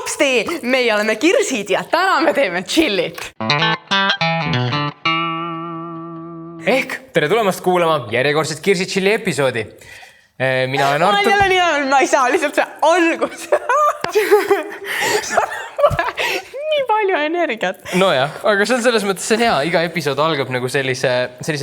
Hopsti! Meie oleme Kirsid ja täna me teeme chillit. Ehk tere tulemast kuulama järjekordset Kirsi Chilli episoodi. Mina olen Artur. Ma ei saa lihtsalt see algus. Nii palju energiat. Nojah, aga see on selles mõttes see on hea. Iga episood algab nagu sellise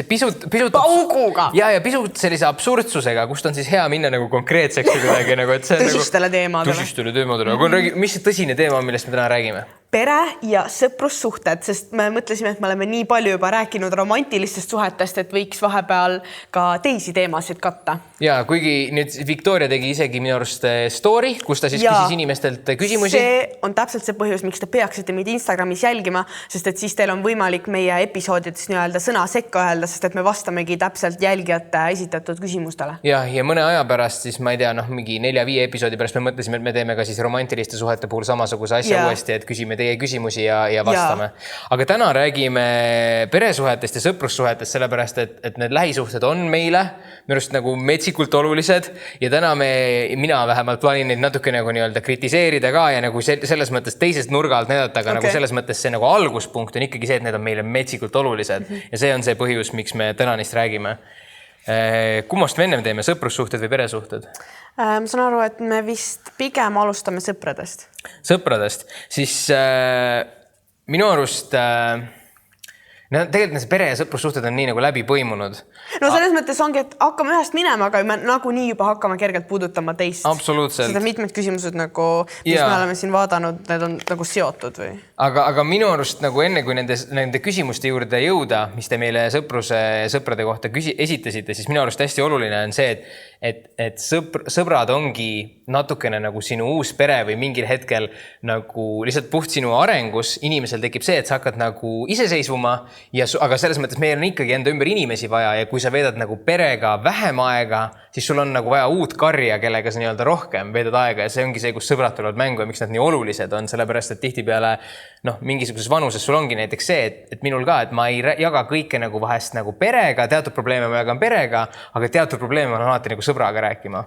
pisut pauguga. Ja pisut sellise absurdsusega, kust on siis hea minna nagu konkreetseks kuidagi nagu, et see tõsistele teemadele. Tõsistele teemadele. Mis see tõsine teema, millest me täna räägime? Pere ja sõprussuhted, sest me mõtlesime, et me oleme nii palju juba rääkinud romantilistest suhetest, et võiks vahepeal ka teisi teemasid katta. Ja kuigi nüüd Victoria tegi isegi minu arust story, kus ta siis küsis inimestelt küsimusi. See on täpselt see põhjus, miks te peaksite meid Instagramis jälgima, sest et siis teil on võimalik meie episoodides nii-öelda sõna sekka öelda, sest et me vastamegi täpselt jälgijate esitatud küsimustele. Ja mõne aja pärast siis ma ei tea, mingi 4-5 episoodi pärast me mõtlesime, et me teeme ka siis romantiliste suhete puhul samasuguse asja uuesti, et küsime teie küsimusi ja vastame. Aga täna räägime peresuhetest ja sõprussuhetest, sellepärast, et need lähisuhted on meile minu arust nagu metsikult olulised ja täna mina vähemalt plaanin neid natuke nagu nii-öelda kritiseerida ka ja nagu selles mõttes teisest nurga alt näidata, aga nagu selles mõttes see nagu alguspunkt on ikkagi see, et need on meile metsikult olulised ja see on see põhjus, miks me täna neist räägime. Kummast me ennem teeme, sõprussuhted või peresuhted? Ma saan aru, et me vist pigem alustame sõpradest. Sõpradest, siis minu arust tegelikult need pere ja sõprussuhted on nii nagu läbi põimunud. No selles mõttes ongi, et hakkame ühest minema, aga me nagunii juba hakkame kergelt puudutama teist. Absoluutselt. Seda mitmed küsimused, nagu, mis me oleme siin vaadanud, need on nagu seotud või? Aga minu arust nagu enne, kui nende küsimuste juurde jõuda, mis te meile sõprade kohta esitasite, siis minu arust hästi oluline on see, et sõbrad ongi natukene nagu sinu uus pere või mingil hetkel nagu lihtsalt puht sinu arengus. Inimesel tekib see, et sa hakkad nagu iseseisvuma, aga selles mõttes meil on ikkagi enda ümber inimesi vaja ja kui sa veedad nagu perega vähem aega, siis sul on nagu vaja uut karja, kellega sa nii-öelda rohkem veedad aega ja see ongi see, kus sõbrad tulevad mängu ja miks nad nii olulised on, sellepärast, et tihtipeale mingisuguses vanuses sul ongi näiteks see, et minul ka, et ma ei jaga kõike nagu vahest nagu perega, teatud probleeme ma jagan perega, aga teatud probleeme on alati nagu sõbraga rääkima.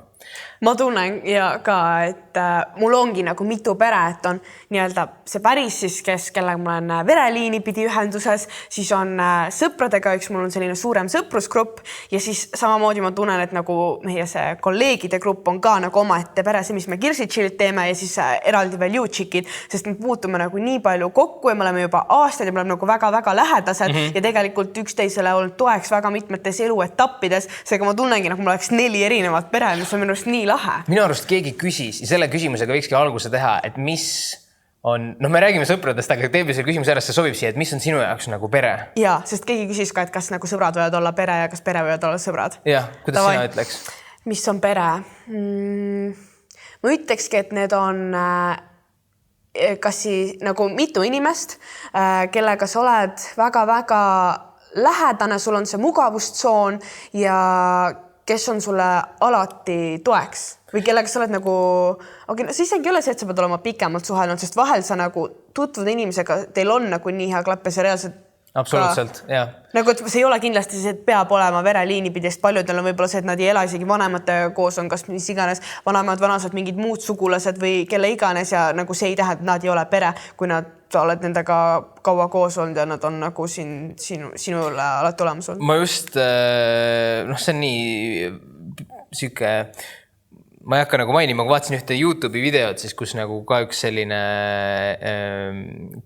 Ma tunnen ja ka, et mul ongi nagu mitu pere, et on nii-öelda see päris siis, kellega ma olen vereliini pidi ühenduses, siis on sõpradega, mul on selline suurem sõprusgrupp ja siis samamoodi ma tunnen, et nagu meie see kolleegide grupp on ka nagu omaette pere, see, mis me Kirsi Chillit teeme ja siis eraldi veel YouTchikid, sest me puutume nagu nii palju kokku ja me oleme juba aastaid ja me oleme nagu väga-väga lähedased ja tegelikult üksteisele olnud toeks väga mitmetes eluetappides, seega ma tunnengi, nagu mul oleks 4 erinevat pere, mis on minu arust nii lahe. Minu arust keegi küsis ja selle küsimusega võikski alguse teha, et mis on, me räägime sõpradest, aga teeme selle küsimuse ära, see sobib siia, et mis on sinu jaoks nagu pere? Ja, sest keegi küsis ka, et kas nagu sõbrad võivad olla pere ja kas pere võivad olla sõbrad. Jah, kuidas sina ütleks? Mis on pere? Ma ütlekski, et need on kas siis nagu mitu inimest, kellega sa oled väga-väga lähedane, sul on see mugavustsoon ja kes on sulle alati toeks või kellega sa oled nagu, see isegi ei ole see, et sa pead olema pikemalt suhelnud, sest vahel sa nagu tutvud inimesega, teil on nagu nii hea klapp ja see reaalselt absoluutselt, jah. Nagu, et see ei ole kindlasti see, et peab olema vereliini pidest, paljudel on võib-olla see, et nad ei ela isegi vanematega koos, on kas mis iganes vanased mingid muud sugulased või kelle iganes ja nagu see ei tähenda, et nad ei ole pere, kui sa oled nendega kaua koos olnud ja nad on nagu sinule alati olemas olnud. Ma just, see on nii siuke, ma ei hakka nagu mainima, ma vaatasin ühte YouTube'i videot, siis kus nagu ka üks selline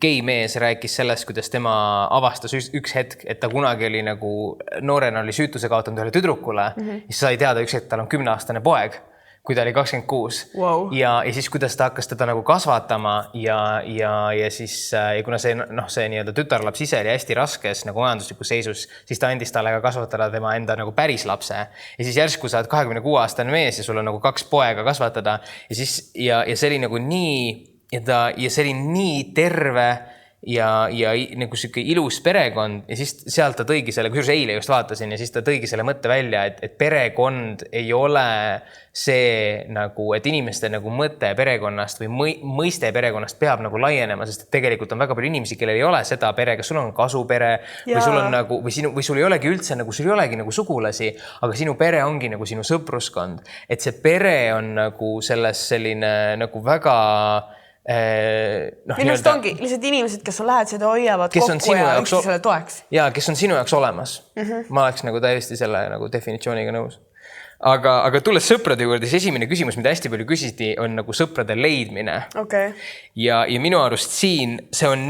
gei mees rääkis sellest, kuidas tema avastas üks hetk, et ta kunagi oli nagu noorena oli süütuse kaotanud ühele tüdrukule ja siis sai teada üks hetk, tal on 10-aastane poeg, kui ta oli 26 ja siis kuidas ta hakkas teda nagu kasvatama ja siis kuna see nii-öelda tütarlaps ise oli hästi raskes nagu majanduslikus seisus, siis ta andis talle ka kasvatada tema enda nagu päris lapse ja siis järsku sa oled 26-aastane mees ja sul on nagu 2 poega kasvatada ja siis ja see oli nagu nii ja see oli nii terve ja nagu siuke ilus perekond ja siis sealt ta tõigi selle, kusjuures eile just vaatasin ja siis ta tõigi selle mõtte välja, et perekond ei ole see nagu, et inimeste nagu mõte perekonnast või mõiste perekonnast peab nagu laienema, sest et tegelikult on väga palju inimesi, kellel ei ole seda pere, kas sul on kasupere või sul on nagu, või sul ei olegi üldse nagu, sul ei olegi nagu sugulasi, aga sinu pere ongi nagu sinu sõpruskond, et see pere on nagu selles selline nagu väga Minu arust ongi lihtsalt inimesed, kes on lähedased ja hoiavad kokku ja üksteisele toeks. Ja kes on sinu jaoks olemas. Ma oleks nagu täiesti selle nagu definitsiooniga nõus. Aga tulles sõprade juurde, siis esimene küsimus, mida hästi palju küsiti, on nagu sõprade leidmine. Okay. Ja minu arust siin see on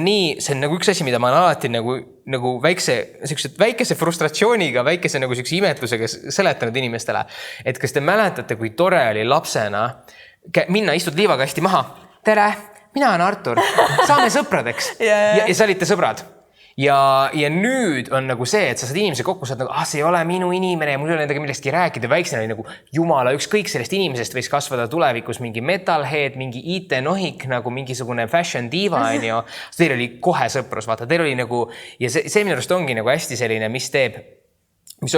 nagu üks asi, mida ma olen alati nagu väikese frustratsiooniga, väikese nagu imetlusega seletanud inimestele. Et kas te mäletate, kui tore oli lapsena minna istud liivakasti maha? Tere, mina olen Artur, saame sõpradeks ja sa olite sõbrad. Ja nüüd on nagu see, et sa saad inimese kokku, saad nagu, see ei ole minu inimene ja mul ei ole nendega millestki rääkida. Väiksena oli nagu jumala, ükskõik sellest inimesest võis kasvada tulevikus mingi metalhead, mingi IT-nohik, nagu mingisugune fashion diva, on ju. Teil oli kohe sõprus, vaata, teil oli nagu, ja see minu arust ongi nagu hästi selline, mis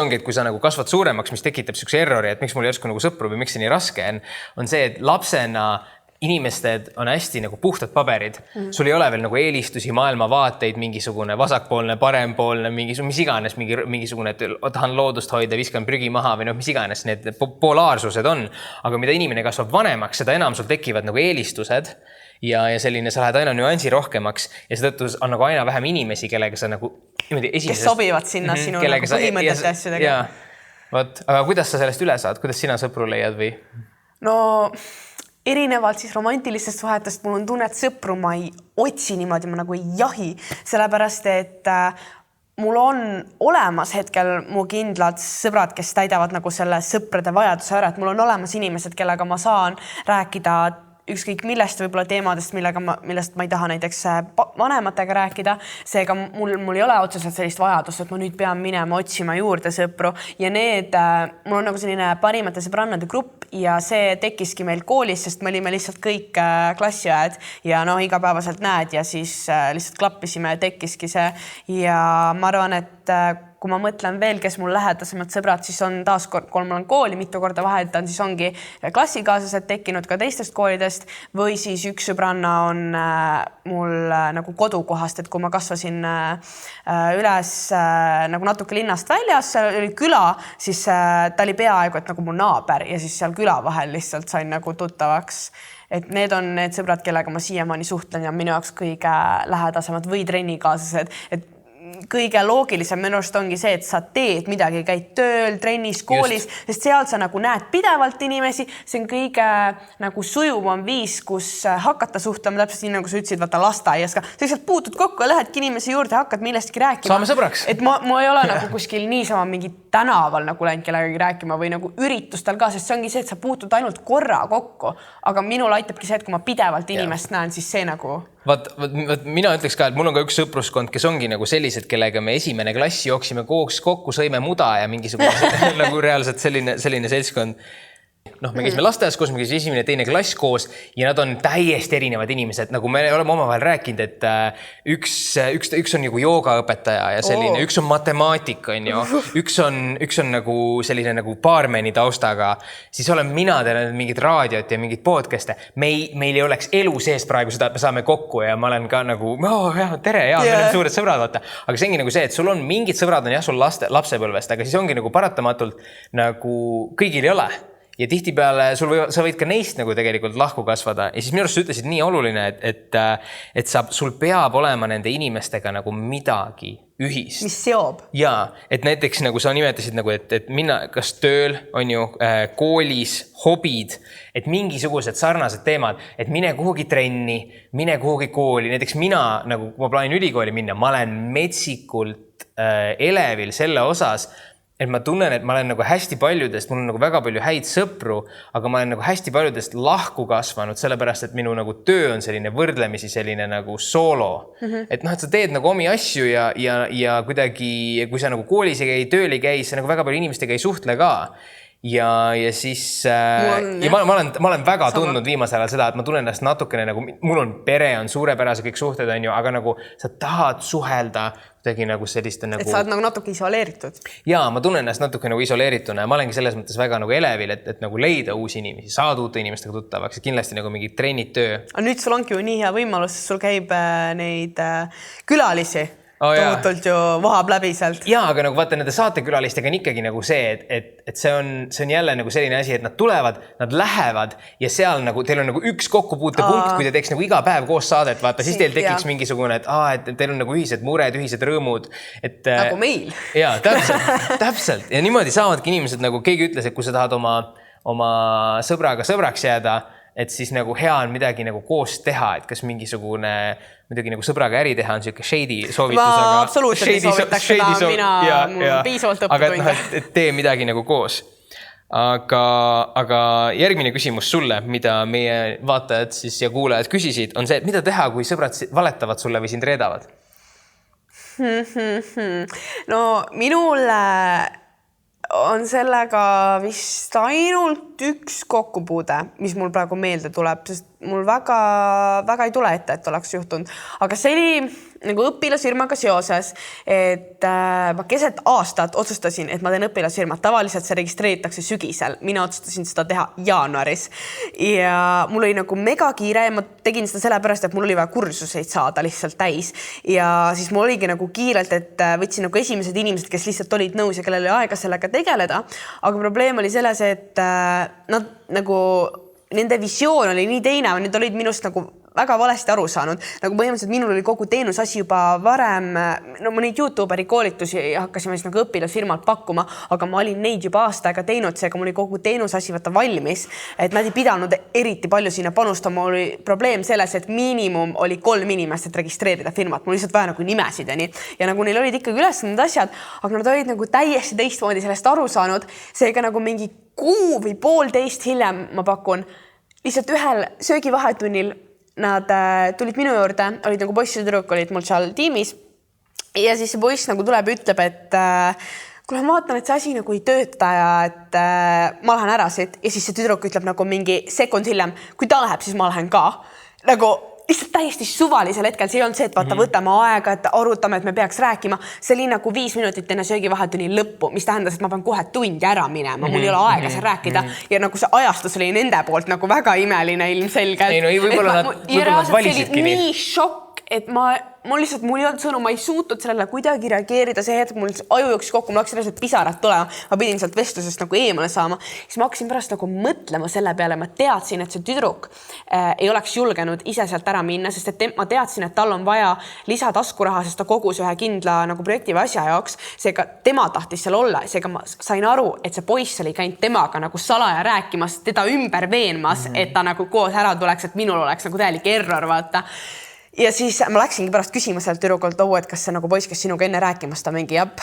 ongi, et kui sa nagu kasvad suuremaks, mis tekitab siukse errori, et miks mul järsku nagu sõpru või miks see nii raske on see, et lapsena inimesed on hästi nagu puhtad paberid. Sul ei ole veel nagu eelistusi, maailmavaateid, mingisugune vasakpoolne, parempoolne, mis iganes, mingisugune, et tahan loodust hoida, viskan prügi maha või mis iganes need polaarsused on. Aga mida inimene kasvab vanemaks, seda enam sul tekivad nagu eelistused ja selline, sa lähed aina nüansi rohkemaks ja seetõttu on nagu aina vähem inimesi, kellega sa nagu kes sobivad sinna sinu nagu põhimõtete asjadega. Aga kuidas sa sellest üle saad? Kuidas sina sõpru leiad või? No erinevalt siis romantilistest suhetest mul on tunne, et sõpru ma ei otsi niimoodi, ma nagu ei jahi, sellepärast et mul on olemas hetkel mu kindlad sõbrad, kes täidavad nagu selle sõprade vajaduse ära, et mul on olemas inimesed, kellega ma saan rääkida ükskõik millest võib-olla teemadest, millest ma ei taha näiteks vanematega rääkida. Seega mul ei ole otseselt sellist vajadust, et ma nüüd pean minema otsima juurde sõpru ja mul on nagu selline parimate sõbrannade grupp ja see tekkiski meil koolis, sest me olime lihtsalt kõik klassiajad ja igapäevaselt näed ja siis lihtsalt klappisime ja tekkiski see ja ma arvan, et kui ma mõtlen veel, kes mul lähedasemad sõbrad, siis on taaskord, kui ma olen kooli mitu korda vahetan, siis ongi klassikaaslased tekkinud ka teistest koolidest või siis üks sõbranna on mul nagu kodukohast, et kui ma kasvasin üles nagu natuke linnast väljas, seal oli küla, siis ta oli peaaegu, et nagu mu naaber ja siis seal küla vahel lihtsalt sain nagu tuttavaks. Et need on need sõbrad, kellega ma siiamaani suhtlen ja minu jaoks kõige lähedasemad või trennikaaslased, et kõige loogilisem minu arust ongi see, et sa teed midagi, käid tööl, trennis, koolis, sest seal sa nagu näed pidevalt inimesi. See on kõige nagu sujuvam viis, kus hakata suhtlema täpselt nii, nagu sa ütlesid, vaata lasteaias ka. Sa lihtsalt puutud kokku ja lähedki inimese juurde, hakkad millestki rääkima. Saame sõbraks. Et ma ei ole nagu kuskil niisama mingi tänaval nagu läinud kellegagi rääkima või nagu üritustel ka, sest see ongi see, et sa puutud ainult korra kokku. Aga minul aitabki see, et kui ma pidevalt inimest näen, siis see nagu... Vaat mina ütleks ka, et mul on ka üks sõpruskond, kes ongi nagu sellised, kellega me esimene klass jooksime kokku, sõime muda ja mingisugune nagu reaalselt selline seltskond. Me käisime lasteaias koos, me käisime esimene teine klass koos ja nad on täiesti erinevad inimesed. Nagu me oleme omavahel rääkinud, et üks on nagu joogaõpetaja ja selline, üks on matemaatik, on ju. Üks on nagu selline nagu baarmeni taustaga. Siis olen mina teinud mingit raadiot ja mingit podcast'e. Meil ei oleks elu sees praegu seda, et me saame kokku ja ma olen ka nagu, tere, me oleme suured sõbrad, vaata. Aga see ongi nagu see, et sul on mingid sõbrad on jah sul lapsepõlvest, aga siis ongi nagu paratamatult nagu kõigil ei ole. Ja tihtipeale sa võid ka neist nagu tegelikult lahku kasvada. Ja siis minu arust sa ütlesid nii oluline, et sul peab olema nende inimestega nagu midagi ühist. Mis seob. Jaa, et näiteks nagu sa nimetasid, nagu, et minna kas tööl, on ju, koolis, hobid, et mingisugused sarnased teemad, et mine kuhugi trenni, mine kuhugi kooli. Näiteks mina, nagu kui ma plaanin ülikooli minna, ma olen metsikult elevil selle osas, et ma tunnen, et ma olen nagu hästi paljudest, mul on nagu väga palju häid sõpru, aga ma olen nagu hästi paljudest lahku kasvanud, sellepärast, et minu nagu töö on selline võrdlemisi selline nagu soolo. Et sa teed nagu omi asju ja kuidagi, kui sa nagu koolis ei käi, tööl ei käi, sa nagu väga palju inimestega ei suhtle ka. Ja siis ma olen väga tundnud viimasel ajal seda, et ma tunnen ennast natukene nagu, mul on pere, on suurepärase kõik suhted, on ju, aga nagu sa tahad suhelda kuidagi nagu selliste nagu... Et sa oled nagu natuke isoleeritud. Jaa, ma tunnen ennast natuke nagu isoleerituna ja ma olengi selles mõttes väga nagu elevil, et nagu leida uusi inimesi, saada uute inimestega tuttavaks ja kindlasti nagu mingi trennid töö. Aga nüüd sul ongi ju nii hea võimalus, sul käib neid külalisi. tohutult ju vohab läbi sealt. Jaa, aga nagu vaata, nende saatekülalistega on ikkagi nagu see, et see on jälle nagu selline asi, et nad tulevad, nad lähevad ja seal nagu teil on nagu üks kokkupuutepunkt, kui te teeks nagu iga päev koos saadet, vaata, siis teil tekiks mingisugune, et teil on nagu ühised mured, ühised rõõmud. Nagu meil. Jaa, täpselt. Ja niimoodi saavadki inimesed, nagu keegi ütles, et kui sa tahad oma sõbraga sõbraks jääda, et siis nagu hea on midagi nagu koos teha, et kas mingisugune midagi nagu sõbraga äri teha on siuke shady soovitus. Ma absoluutselt ei soovitaks seda, mina piisavalt õppetunde. Et tee midagi nagu koos. Aga järgmine küsimus sulle, mida meie vaatajad siis ja kuulajad küsisid, on see, et mida teha, kui sõbrad valetavad sulle või sind reedavad? No minul on sellega vist ainult üks kokkupuude, mis mul praegu meelde tuleb, sest mul väga ei tule ette, et oleks juhtunud. Aga see oli nagu õpilasfirmaga seoses, et ma keset aastat otsustasin, et ma teen õpilasfirmat. Tavaliselt see registreeritakse sügisel. Mina otsustasin seda teha jaanuaris. Ja mul oli nagu mega kiire ja ma tegin seda sellepärast, et mul oli vaja kursuseid saada lihtsalt täis. Ja siis mul oligi nagu kiirelt, et võtsin nagu esimesed inimesed, kes lihtsalt olid nõus ja kellel oli aega sellega tegeleda. Aga probleem oli selles, et nad nagu nende visioon oli nii teine, need olid minust nagu väga valesti aru saanud. Nagu põhimõtteliselt minul oli kogu teenusasi juba varem, no ma neid YouTuberi koolitusi hakkasime siis nagu õpilasfirmalt pakkuma, aga ma olin neid juba aasta aega teinud, seega mul oli kogu teenusasi võtta valmis, et nad ei pidanud eriti palju sinna panustama. Oli probleem selles, et miinimum oli 3 inimest, et registreerida firmat. Mul lihtsalt vaja nagu nimesid ja nii. Ja nagu neil olid ikkagi üles need asjad, aga nad olid nagu täiesti teistmoodi sellest aru saanud. Seega nagu mingi kuu või 1,5 hiljem ma pakun lihtsalt ühel söögivahetunnil nad tulid minu juurde, olid nagu poiss ja tüdruk olid mul seal tiimis ja siis see poiss nagu tuleb ja ütleb, et kuule, ma vaatan, et see asi nagu ei tööta ja et ma lähen ära siit ja siis see tüdruk ütleb nagu mingi sekund hiljem, kui ta läheb, siis ma lähen ka. Nagu lihtsalt täiesti suvalisel hetkel, see ei olnud see, et vaata, võtame aega, et arutame, et me peaks rääkima. See oli nagu 5 minutit enne söögivahetunni lõppu, mis tähendas, et ma pean kohe tundi ära minema. Mul ei ole aega seal rääkida ja nagu see ajastus oli nende poolt nagu väga imeline ilmselgelt. Ei, no võib-olla nad valisidki nii. Nii šokk, et mul lihtsalt, mul ei olnud sõnu, ma ei suutnud sellele kuidagi reageerida. See hetk mul aju jooksis kokku, mul hakkasid lihtsalt pisarad tulema. Ma pidin sealt vestlusest nagu eemale saama. Siis ma hakkasin pärast nagu mõtlema selle peale. Ma teadsin, et see tüdruk ei oleks julgenud ise sealt ära minna, sest et ma teadsin, et tal on vaja lisataskuraha, sest ta kogus ühe kindla nagu projekti või asja jaoks. Seega tema tahtis seal olla. Seega ma sain aru, et see poiss oli käinud temaga nagu salaja rääkimas, teda ümber veenmas, et ta nagu koos ära tuleks, et minul oleks nagu täielik error, vaata. Ja siis ma läksingi pärast küsima sealt tüdrukult, et kas see nagu poiss, kes sinuga enne rääkimas, ta mingi jab.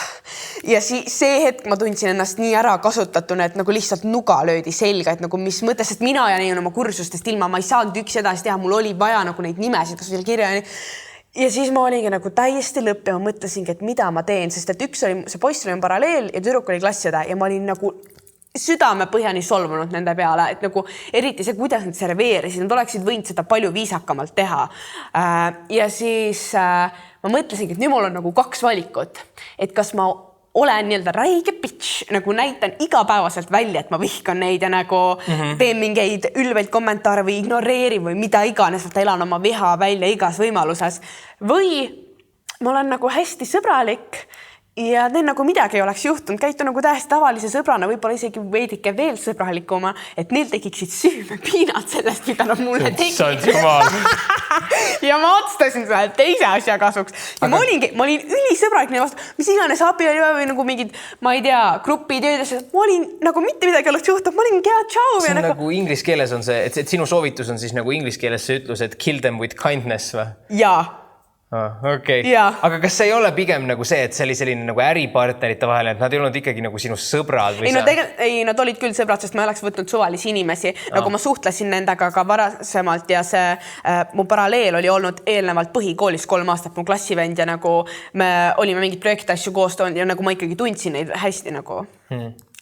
Ja siis see hetk ma tundsin ennast nii ära kasutatuna, et nagu lihtsalt nuga löödi selga, et nagu mis mõttes, et mina ja neil oma kursustest ilma, ma ei saanud üks edasi teha, mul oli vaja nagu neid nimesid, kas veel kirja. Ja siis ma oligi nagu täiesti lõpp ja ma mõtlesingi, et mida ma teen, sest et see poiss oli paralleel ja tüdruk oli klasside ja ma olin nagu südame põhjani solvunud nende peale, et nagu eriti see, kuidas nad serveerisid, nad oleksid võinud seda palju viisakamalt teha. Ja siis ma mõtlesingi, et nüüd mul on nagu 2 valikut, et kas ma olen nii-öelda räige bitch, nagu näitan igapäevaselt välja, et ma vihkan neid ja nagu teen mingeid ülveid kommentaare või ignoreerin või mida iganes, et elan oma viha välja igas võimaluses. Või ma olen nagu hästi sõbralik ja teen nagu midagi ei oleks juhtunud, käitu nagu täiesti tavalise sõbrana, võib-olla isegi veidike veel sõbralikuma, et neil tekiksid süümepiinad sellest, mida nad mulle tegid. Ja ma otsustasin seda teise asja kasuks. Ja ma olin ülisõbralik neile vastu, mis iganes abi oli või nagu mingid, ma ei tea, grupitöödes, ma olin nagu mitte midagi oleks juhtunud, ma olin hea tšau. See on nagu inglise keeles on see, et sinu soovitus on siis nagu inglise keeles see ütlus, et kill them with kindness või? Jaa. Okay. Aga kas see ei ole pigem nagu see, et see oli selline nagu äripartnerite vahel, et nad ei olnud ikkagi nagu sinu sõbrad? Või nad olid küll sõbrad, sest ma oleks võtnud suvalisi inimesi, nagu ma suhtlesin nendega ka varasemalt ja see mu paralleel oli olnud eelnevalt põhikoolis 3 aastat mu klassivend ja nagu me olime mingid projektasju koos toonud ja nagu ma ikkagi tundsin neid hästi nagu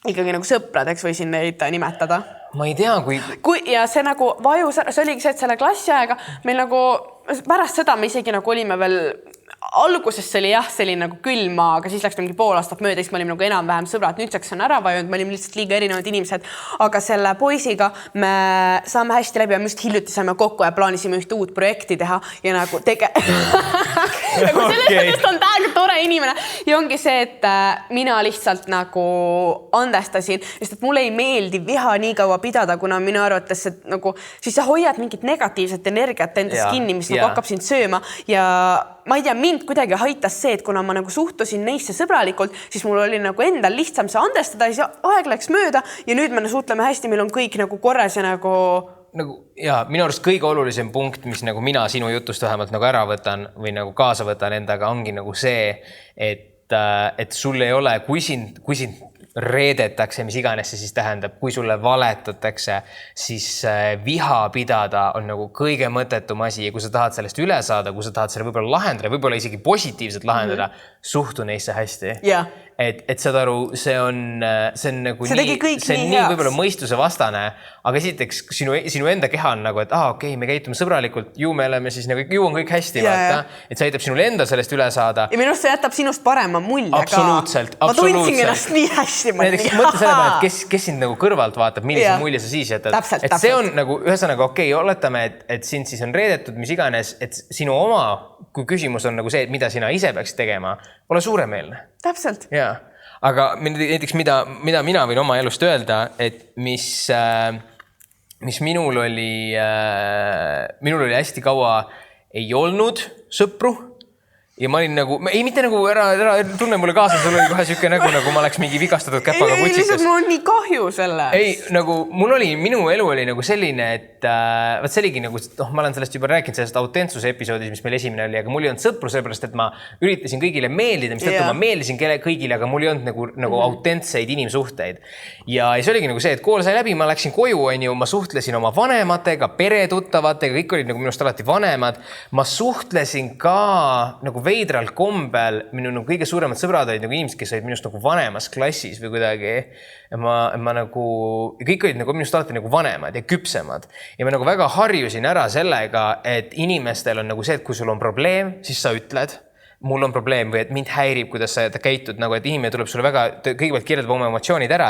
ikkagi nagu sõpradeks võisin neid nimetada. Ma ei tea, ja see nagu vajus, see oligi see, et selle klassi aega meil nagu pärast seda me isegi nagu olime veel alguses see oli jah, selline nagu külma, aga siis läks mingi pool aastat mööda, siis me olime nagu enam-vähem sõbrad, nüüdseks on ära vajunud, me olime lihtsalt liiga erinevad inimesed, aga selle poisiga me saame hästi läbi ja me just hiljuti saime kokku ja plaanisime ühte uut projekti teha ja nagu nagu sellest on täiega tore inimene ja ongi see, et mina lihtsalt nagu andestasin, sest et mulle ei meeldi viha nii kaua pidada, kuna minu arvates, et nagu siis sa hoiad mingit negatiivset energiat endas kinni, mis nagu hakkab sind sööma ja ma ei tea, mind kuidagi haitas see, et kuna ma nagu suhtusin neisse sõbralikult, siis mul oli nagu endal lihtsam see andestada ja siis aeg läks mööda ja nüüd me suhtleme hästi, meil on kõik nagu korras ja nagu ja minu arust kõige olulisem punkt, mis nagu mina sinu jutust vähemalt nagu ära võtan või nagu kaasa võtan endaga, ongi nagu see, et sul ei ole, kui sind reedetakse, mis iganes see siis tähendab, kui sulle valetatakse, siis viha pidada on nagu kõige mõttetum asi ja kui sa tahad sellest üle saada, kui sa tahad selle võib-olla lahendada, võib-olla isegi positiivselt lahendada, suhtu neisse hästi. Et saad aru, see on nagu nii võib-olla mõistuse vastane, aga esiteks sinu enda keha on nagu, et okei, me käitume sõbralikult, ju me oleme siis nagu, ju on kõik hästi, vaata, et sa aitab sinul enda sellest üle saada. Ja minu arust see jätab sinust parema mulje ka. Absoluutselt. Ma tundsin ennast nii hästi. Näiteks mõtle selle peale, et kes sind nagu kõrvalt vaatab, millise mulje sa siis jätad. Et see on nagu ühesõnaga okei, oletame, et sind siis on reedetud, mis iganes, et sinu oma, kui küsimus on nagu see, et mida sina ise peaks tegema, ole suuremeelne. Täpselt. Jaa. Aga näiteks mida mina võin oma elust öelda, et mis minul oli hästi kaua ei olnud sõpru ja ma olin nagu, ei mitte nagu ära tunne mulle kaasa, sul oli kohe siuke nagu ma oleks mingi vigastatud käpaga kutsikas. Ei, lihtsalt mul on nii kahju selle. Ei, nagu minu elu oli nagu selline, et võt see oligi nagu, ma olen sellest juba rääkinud sellest autentsuse episoodis, mis meil esimene oli, aga mul ei olnud sõpru, sellepärast, et ma üritasin kõigile meeldida, mis ma meeldisin kõigile, aga mul ei olnud nagu autentseid inimsuhteid. Ja see oligi nagu see, et kool sai läbi, ma läksin koju, ma suhtlesin oma vanematega, peretuttavatega, kõik olid nagu minust alati vanemad. Ma suhtlesin ka nagu veidral kombel, minu kõige suuremad sõbrad olid nagu inimesed, kes olid minust nagu vanemas klassis või kuidagi. Ma nagu, kõik olid nagu minust alati nagu vanemad ja küpsemad. Ja ma nagu väga harjusin ära sellega, et inimestel on nagu see, et kui sul on probleem, siis sa ütled, mul on probleem või et mind häirib, kuidas sa käitud, nagu et inimene tuleb sulle väga, kõigepealt kirjeldab oma emotsioonid ära,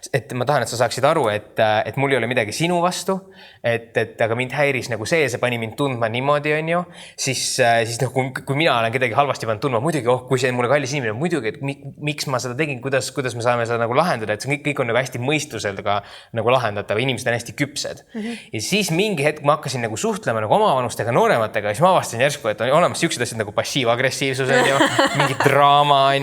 et ma tahan, et sa saaksid aru, et mul ei ole midagi sinu vastu, aga mind häiris nagu see pani mind tundma niimoodi, on ju, siis nagu, kui mina olen kedagi halvasti pannud tundma, muidugi, kui see on mulle kallis inimene, muidugi, et miks ma seda tegin, kuidas me saame seda nagu lahendada, et see kõik on nagu hästi mõistuselga nagu lahendatav, inimesed on hästi küpsed. Ja siis mingi hetk ma hakkasin nagu suhtlema nagu omavanustega, noorematega, siis ma avastasin järsku, et on olemas siuksed asjad nagu passiiv-agressiivsus, mingi draama,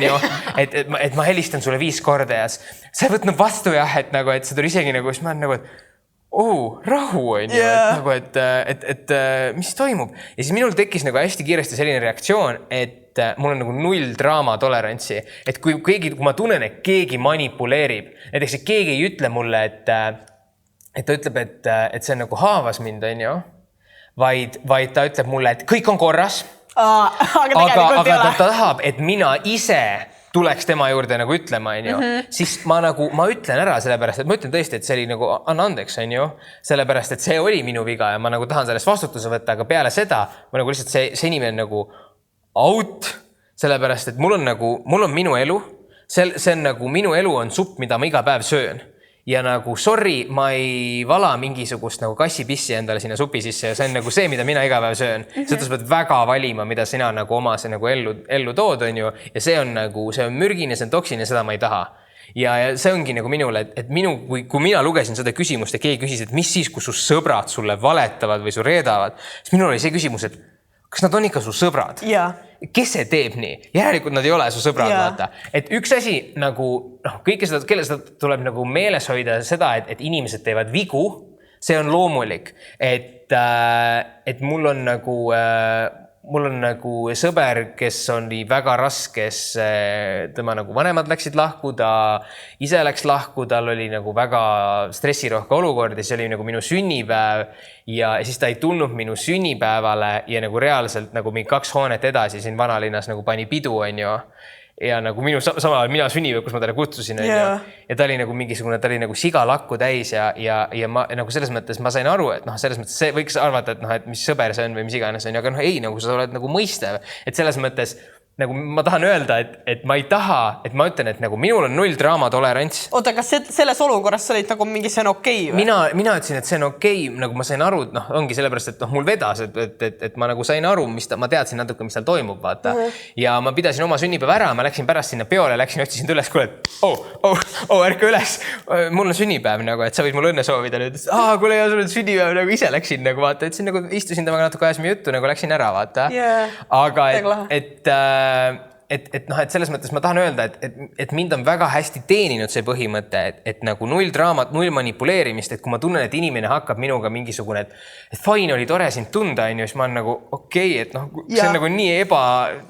et ma helistan sulle 5 korda ja sa ei võtnud vastu jah, et sa tuli isegi nagu, siis ma olen nagu, et rahu on ju, et mis toimub. Ja siis minul tekkis nagu hästi kiiresti selline reaktsioon, et mul on nagu 0 draama tolerantsi, et kui ma tunnen, et keegi manipuleerib, näiteks, et keegi ei ütle mulle, et ta ütleb, et see on nagu haavas mind, on ju, vaid ta ütleb mulle, et kõik on korras, aga ta tahab, et mina ise tuleks tema juurde nagu ütlema, on ju, siis ma ütlen ära sellepärast, et ma ütlen tõesti, et see oli nagu anna andeks, on ju, sellepärast, et see oli minu viga ja ma nagu tahan sellest vastutuse võtta, aga peale seda ma nagu lihtsalt see inimene nagu out, sellepärast, et mul on minu elu, see on nagu minu elu on supp, mida ma iga päev söön. Ja nagu, sorry, ma ei vala mingisugust nagu kassipissi endale sinna supi sisse ja see on nagu see, mida mina iga päev söön. Seda sa pead väga valima, mida sina nagu oma see nagu ellu tood, on ju. Ja see on mürgine, see on toksine, seda ma ei taha. Ja see ongi nagu minule, et kui mina lugesin seda küsimust ja keegi küsis, et mis siis, kui su sõbrad sulle valetavad või su reedavad, siis minul oli see küsimus, et kas nad on ikka su sõbrad? Kes see teeb nii? Järelikult nad ei ole su sõbrad, vaata. Et üks asi nagu, kõike seda, kelle seda tuleb nagu meeles hoida seda, et inimesed teevad vigu, see on loomulik. Et mul on nagu sõber, kes oli väga raskes, tema nagu vanemad läksid lahku, ta ise läks lahku, tal oli nagu väga stressirohke olukord ja see oli nagu minu sünnipäev ja siis ta ei tulnud minu sünnipäevale ja nagu reaalselt nagu mingi 2 hoonet edasi siin vanalinnas nagu pani pidu, on ju. ja nagu samal ajal mina sünnipäev, kus ma talle kutsusin Yeah. ja ta oli nagu mingisugune, ta oli nagu sigalakku täis ja ma nagu selles mõttes ma sain aru, et selles mõttes see võiks arvata, et mis sõber see on või mis iganes on, aga ei, nagu sa oled nagu mõistev, et selles mõttes nagu ma tahan öelda, et ma ei taha, et ma ütlen, et nagu minul on 0 draamatolerants. Oota, kas selles olukorras sa olid nagu mingi see on okei või? Mina ütlesin, et see on okei, nagu ma sain aru, ongi sellepärast, et mul vedas, et ma nagu sain aru, ma teadsin natuke, mis seal toimub, vaata. Ja ma pidasin oma sünnipäeva ära, ma läksin pärast sinna peole, otsisin üles, kuule, et ärka üles, mul on sünnipäev nagu, et sa võid mulle õnne soovida nüüd. Kuule, ja sul on sünnipäev, nagu ise läksin nagu, vaata, ütlesin nagu, istusin temaga natuke ajasime juttu, nagu läksin ära, vaata. Aga et selles mõttes ma tahan öelda, et mind on väga hästi teeninud see põhimõte, et nagu 0 draamat, 0 manipuleerimist, et kui ma tunnen, et inimene hakkab minuga mingisugune, et fine oli tore sind tunda, siis ma olen nagu okei, et see on nagu nii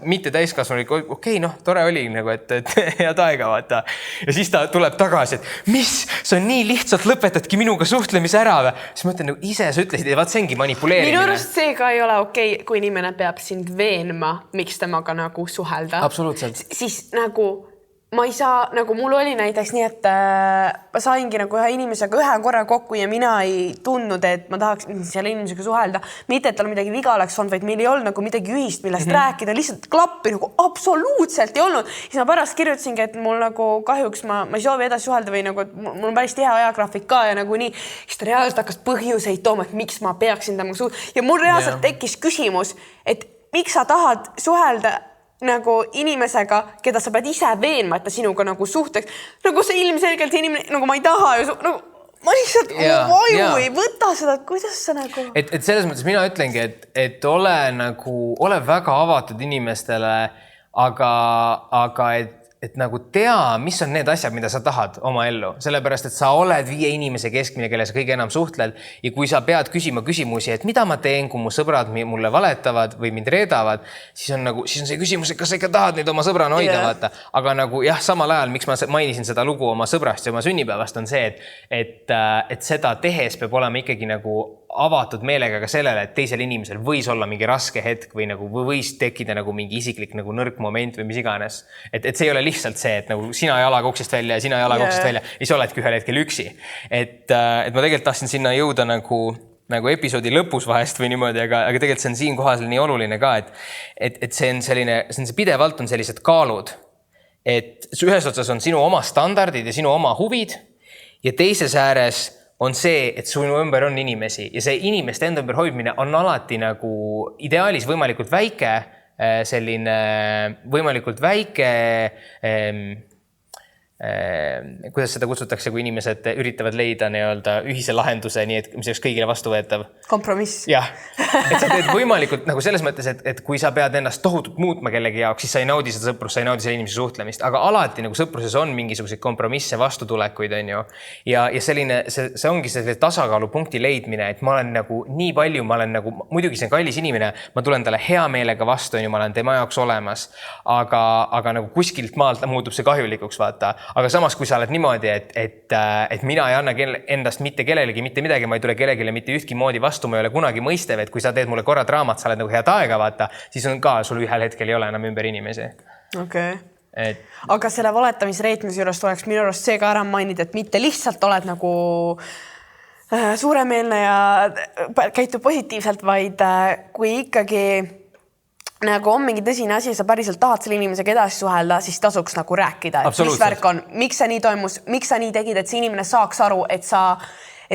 mitte täiskasvanulik, okei, tore oli nagu, et head aega, vaata. Ja siis ta tuleb tagasi, et mis, sa nii lihtsalt lõpetadki minuga suhtlemise ära või? Siis ma ütlen, nagu ise sa ütlesid, et vaat see ongi manipuleerimine. Minu arust see ka ei ole okei, kui inimene peab sind veenma, miks temaga nagu suhelda. Absoluutselt. Siis nagu ma ei saa, nagu mul oli näiteks nii, et ma saingi nagu ühe inimesega ühe korra kokku ja mina ei tundnud, et ma tahaks selle inimesega suhelda. Mitte, et tal midagi viga oleks olnud, vaid meil ei olnud nagu midagi ühist, millest rääkida. Lihtsalt klappi nagu absoluutselt ei olnud. Siis ma pärast kirjutasingi, et mul nagu kahjuks ma ei soovi edasi suhelda või nagu, et mul on päris tihe ajagraafik ka ja nagu nii. Siis ta reaalselt hakkas põhjuseid tooma, et miks ma peaksin temaga suhelda. Ja mul reaalselt tekkis küsimus, et miks sa tahad suhelda nagu inimesega, keda sa pead ise veenma, et ta sinuga nagu suhteks. Nagu see ilmselgelt inimene, nagu ma ei taha ju, nagu ma lihtsalt vaju ei võta seda, et kuidas sa nagu... Et selles mõttes mina ütlengi, et ole väga avatud inimestele, aga et nagu tea, mis on need asjad, mida sa tahad oma ellu. Sellepärast, et sa oled 5 inimese keskmine, kelle sa kõige enam suhtled. Ja kui sa pead küsima küsimusi, et mida ma teen, kui mu sõbrad mulle valetavad või mind reedavad, siis on see küsimus, et kas sa ikka tahad neid oma sõbrana hoida, vaata. Aga nagu jah, samal ajal, miks ma mainisin seda lugu oma sõbrast ja oma sünnipäevast on see, et seda tehes peab olema ikkagi nagu avatud meelega ka sellele, et teisel inimesel võis olla mingi raske hetk või nagu võis tekkida nagu mingi isiklik nagu nõrk moment või mis iganes. Et see ei ole lihtsalt see, et nagu sina jalaga uksest välja ja sina jalaga uksest välja ja sa oledki ühel hetkel üksi. Et ma tegelikult tahtsin sinna jõuda nagu episoodi lõpus vahest või niimoodi, aga tegelikult see on siin kohas nii oluline ka, et see on see pidevalt on sellised kaalud, et ühes otsas on sinu oma standardid ja sinu oma huvid ja teises ääres on see, et sinu ümber on inimesi ja see inimeste enda ümber hoidmine on alati nagu ideaalis võimalikult väike, selline võimalikult väike, kuidas seda kutsutakse, kui inimesed üritavad leida ühise lahenduse, nii et mis oleks kõigile vastuvõetav. Kompromiss. Jah, et sa teed võimalikult nagu selles mõttes, et kui sa pead ennast tohutult muutma kellegi jaoks, siis sa ei naudi seda sõprust, sa ei naudi selle inimese suhtlemist, aga alati nagu sõpruses on mingisuguseid kompromisse, vastutulekuid, on ju. Ja selline, see ongi see tasakaalupunkti leidmine, et ma olen nagu nii palju, ma olen nagu, muidugi see on kallis inimene, ma tulen talle hea meelega vastu, on ju, ma olen tema jaoks olemas, aga nagu kuskilt maalt muutub see kahjulikuks, vaata. Aga samas, kui sa oled niimoodi, et mina ei anna endast mitte kellelegi, mitte midagi, ma ei tule kellegile mitte ühtki moodi vastu, ma ei ole kunagi mõistev, et kui sa teed mulle korra draamat, sa oled nagu head aega, vaata, siis on ka sul ühel hetkel ei ole enam ümber inimesi. Okay. Aga selle valetamisreetmise juurest oleks minu arust see ka ära mainida, et mitte lihtsalt oled nagu suuremeelne ja käitub positiivselt, vaid kui ikkagi nagu on mingi tõsine asi, sa päriselt tahad selle inimesega edasi suhelda, siis tasuks nagu rääkida, et mis värk on, miks see nii toimus, miks sa nii tegid, et see inimene saaks aru, et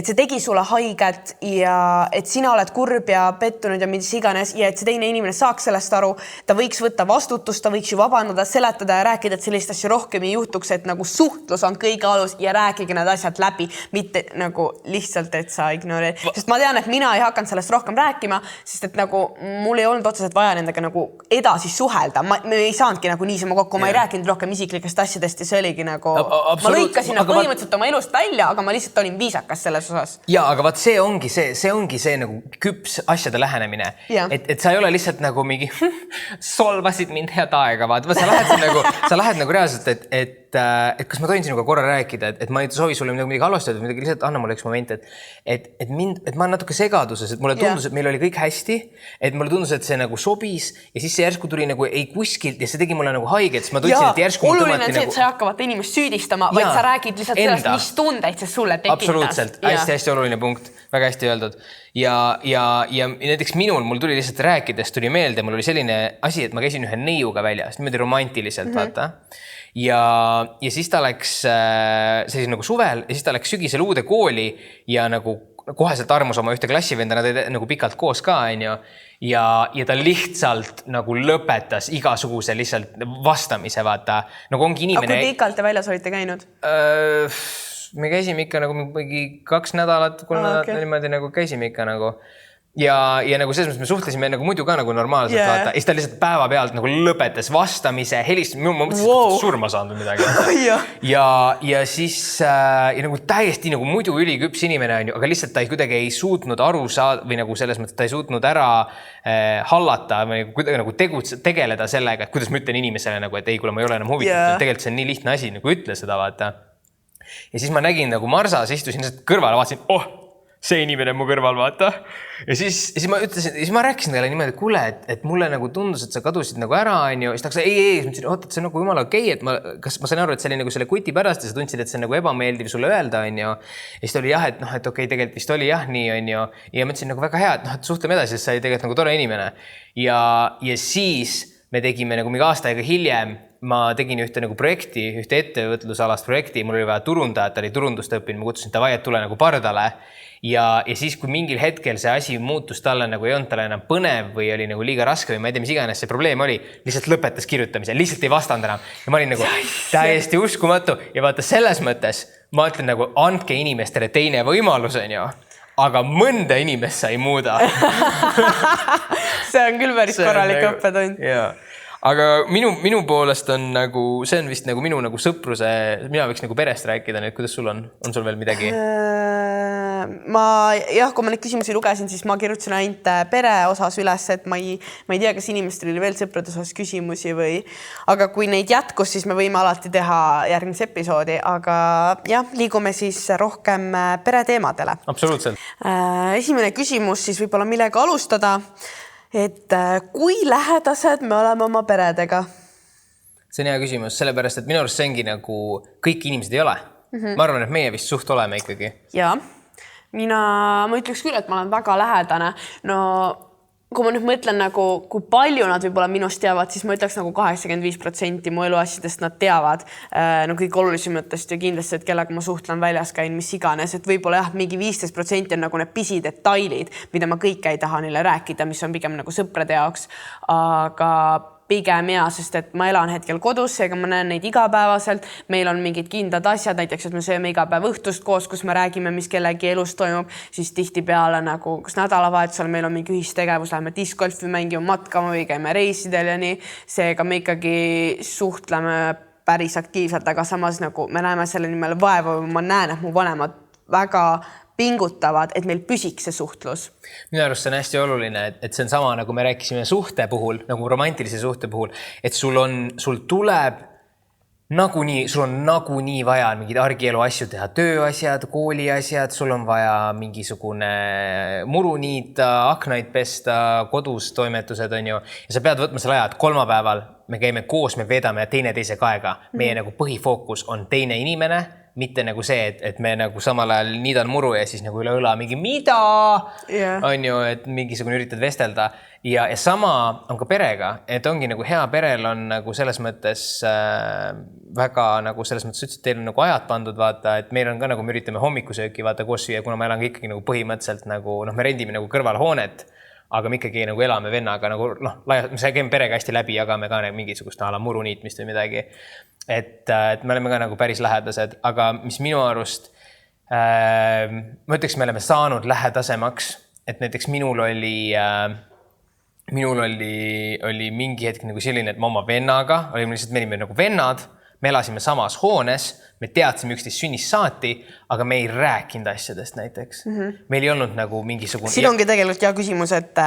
see tegi sulle haiget ja et sina oled kurb ja pettunud ja mis iganes ja et see teine inimene saaks sellest aru, ta võiks võtta vastutust, ta võiks ju vabandada, seletada ja rääkida, et sellist asju rohkem ei juhtuks, et nagu suhtlus on kõige alus ja rääkige need asjad läbi, mitte nagu lihtsalt, et sa ignoreerid. Sest ma tean, et mina ei hakanud sellest rohkem rääkima, sest et nagu mul ei olnud otseselt vaja nendega nagu edasi suhelda. Me ei saanudki nagu niisama kokku, ma ei rääkinud rohkem isiklikest asjadest ja see oligi nagu, ma lõikasin põhimõtteliselt oma elust välja, aga ma lihtsalt olin viisakas selles osas. Ja, aga vaat see ongi see nagu küps asjade lähenemine. Et sa ei ole lihtsalt nagu mingi solvasid mind head aega, vaat sa lähed nagu reaalselt, et kas ma tohin sinuga korra rääkida, et ma ei soovi sulle midagi halvasti öelda, midagi lihtsalt anna mulle üks moment, et ma olen natuke segaduses, et mulle tundus, et meil oli kõik hästi, et mulle tundus, et see nagu sobis ja siis see järsku tuli nagu ei kuskilt ja see tegi mulle nagu haiget, siis ma tundsin, et järsku oluline on see, et sa ei hakkavad inimest süüdistama, vaid sa räägid lihtsalt sellest, mis tundeid see sulle tekitas. Absoluutselt, hästi oluline punkt, väga hästi öeldud. Ja näiteks mul tuli lihtsalt rääkides tuli meelde, mul oli selline asi, et ma käisin ühe neiuga väljas, niimoodi romantiliselt, vaata. Ja siis ta läks sellis nagu suvel ja siis ta läks sügisel uude kooli ja nagu koheselt armus oma ühte klassivenda, nad olid nagu pikalt koos ka, ja ta lihtsalt nagu lõpetas igasuguse lihtsalt vastamise, vaata. Nagu ongi inimene... Aga kui pikalt te väljas olite käinud? Me käisime ikka nagu mingi 2 nädalat, 3 nädalat niimoodi nagu käisime ikka nagu. Ja nagu selles mõttes me suhtlesime nagu muidu ka nagu normaalselt, vaata. Ja siis ta lihtsalt päeva pealt nagu lõpetas vastamise, helistas, ma mõtlesin, et surma saanud midagi. Ja siis nagu täiesti nagu muidu üliküps inimene on ju, aga lihtsalt ta kuidagi ei suutnud aru saada või nagu selles mõttes ta ei suutnud ära hallata või kuidagi nagu tegeleda sellega, et kuidas ma ütlen inimesele nagu, et ei, kuule, ma ei ole enam huvitatud. Tegelikult see on nii lihtne asi, nagu ütle seda, vaata. Ja siis ma nägin nagu Marsas, istusin kõrval, vaatasin, see inimene mu kõrval, vaata. Ja siis ma ütlesin, siis ma rääkisin talle niimoodi, et kuule, et mulle nagu tundus, et sa kadusid nagu ära, on ju. Siis ta ei, mõtlesin, et see on nagu jumala okei, et kas ma sain aru, et see oli nagu selle kuti pärast ja sa tundsid, et see on nagu ebameeldiv sulle öelda, on ju. Ja siis ta oli jah, et okei, tegelikult vist oli jah, nii, on ju. Ja mõtlesin nagu väga hea, et suhtleme edasi, sest sa oli tegelikult nagu tore inimene. Ja siis me tegime nagu mingi aasta aega hiljem, ma tegin ühte nagu projekti, ühte ettevõtlusalast projekti, mul oli vaja turundajat, ta oli turundust õppinud, ma kutsusin ta vaiet tule nagu pardale ja siis, kui mingil hetkel see asi muutus talle nagu ei olnud talle enam põnev või oli nagu liiga raske või ma ei tea, mis iganes see probleem oli, lihtsalt lõpetas kirjutamise, lihtsalt ei vastanud enam ja ma olin nagu täiesti uskumatu ja vaata selles mõttes ma ütlen nagu andke inimestele teine võimalus, on ju, aga mõnda inimest sa ei muuda. See on küll päris korralik õppetund. Jaa. Aga minu poolest on nagu, see on vist nagu minu nagu sõpruse, mina võiks nagu perest rääkida, nüüd kuidas sul on? On sul veel midagi? Kui ma neid küsimusi lugesin, siis ma kirjutasin ainult pere osas üles, et ma ei tea, kas inimestel oli veel sõprade osas küsimusi või, aga kui neid jätkus, siis me võime alati teha järgmise episoodi, aga jah, liigume siis rohkem pere teemadele. Absoluutselt. Esimene küsimus siis võib-olla millega alustada, et kui lähedased me oleme oma peredega? See on hea küsimus, sellepärast, et minu arust see ongi nagu kõik inimesed ei ole. Ma arvan, et meie vist suht oleme ikkagi. Jaa. Ma ütleks küll, et ma olen väga lähedane. No, kui ma nüüd mõtlen nagu, kui palju nad võib-olla minust teavad, siis ma ütleks nagu 85% mu eluasjadest nad teavad. No kõik olulisematest ja kindlasti, et kellega ma suhtlen väljas käin, mis iganes. Et võib-olla jah, mingi 15% on nagu need pisidetailid, mida ma kõike ei taha neile rääkida, mis on pigem nagu sõprade jaoks. Aga pigem ja, sest et ma elan hetkel kodus, seega ma näen neid igapäevaselt. Meil on mingid kindlad asjad, näiteks, et me sööme iga päev õhtust koos, kus me räägime, mis kellegi elus toimub, siis tihtipeale nagu, kas nädalavahetusel meil on mingi ühistegevus, läheme discgolfi mängima, matkama või käime reisidel ja nii. Seega me ikkagi suhtleme päris aktiivselt, aga samas nagu me näeme selle nimel vaeva või ma näen, et mu vanemad väga pingutavad, et meil püsiks see suhtlus. Minu arust see on hästi oluline, et see on sama, nagu me rääkisime suhte puhul, nagu romantilise suhte puhul, et sul tuleb sul on nagunii vaja mingid argielu asju teha, tööasjad, kooliasjad, sul on vaja mingisugune muru niita, aknaid pesta, kodus toimetused on ju, ja sa pead võtma selle aja, et kolmapäeval me käime koos, me veedame teineteise kaega. Meie nagu põhifookus on teine inimene, mitte nagu see, et me nagu samal ajal niidan muru ja siis nagu üle õla mingi mida on ju, et mingisugune üritad vestelda. Ja sama on ka perega, et ongi nagu hea perel on nagu selles mõttes väga nagu selles mõttes ütlesid, teil on nagu ajad pandud, vaata, et meil on ka nagu me üritame hommikusööki vaata koos süüa, kuna ma elan ikkagi nagu põhimõtteliselt nagu, me rendime nagu kõrvalhoonet, aga me ikkagi nagu elame vennaga nagu, me käime perega hästi läbi, jagame ka mingisugust ala muru niitmist või midagi. Et me oleme ka nagu päris lähedased, aga mis minu arust, ma ütleks, me oleme saanud lähedasemaks, et näiteks minul oli mingi hetk nagu selline, et ma oma vennaga, me olime nagu vennad, me elasime samas hoones, me teadsime üksteist sünnist saati, aga me ei rääkinud asjadest näiteks. Meil ei olnud nagu mingisugune... Siin ongi tegelikult hea küsimus, et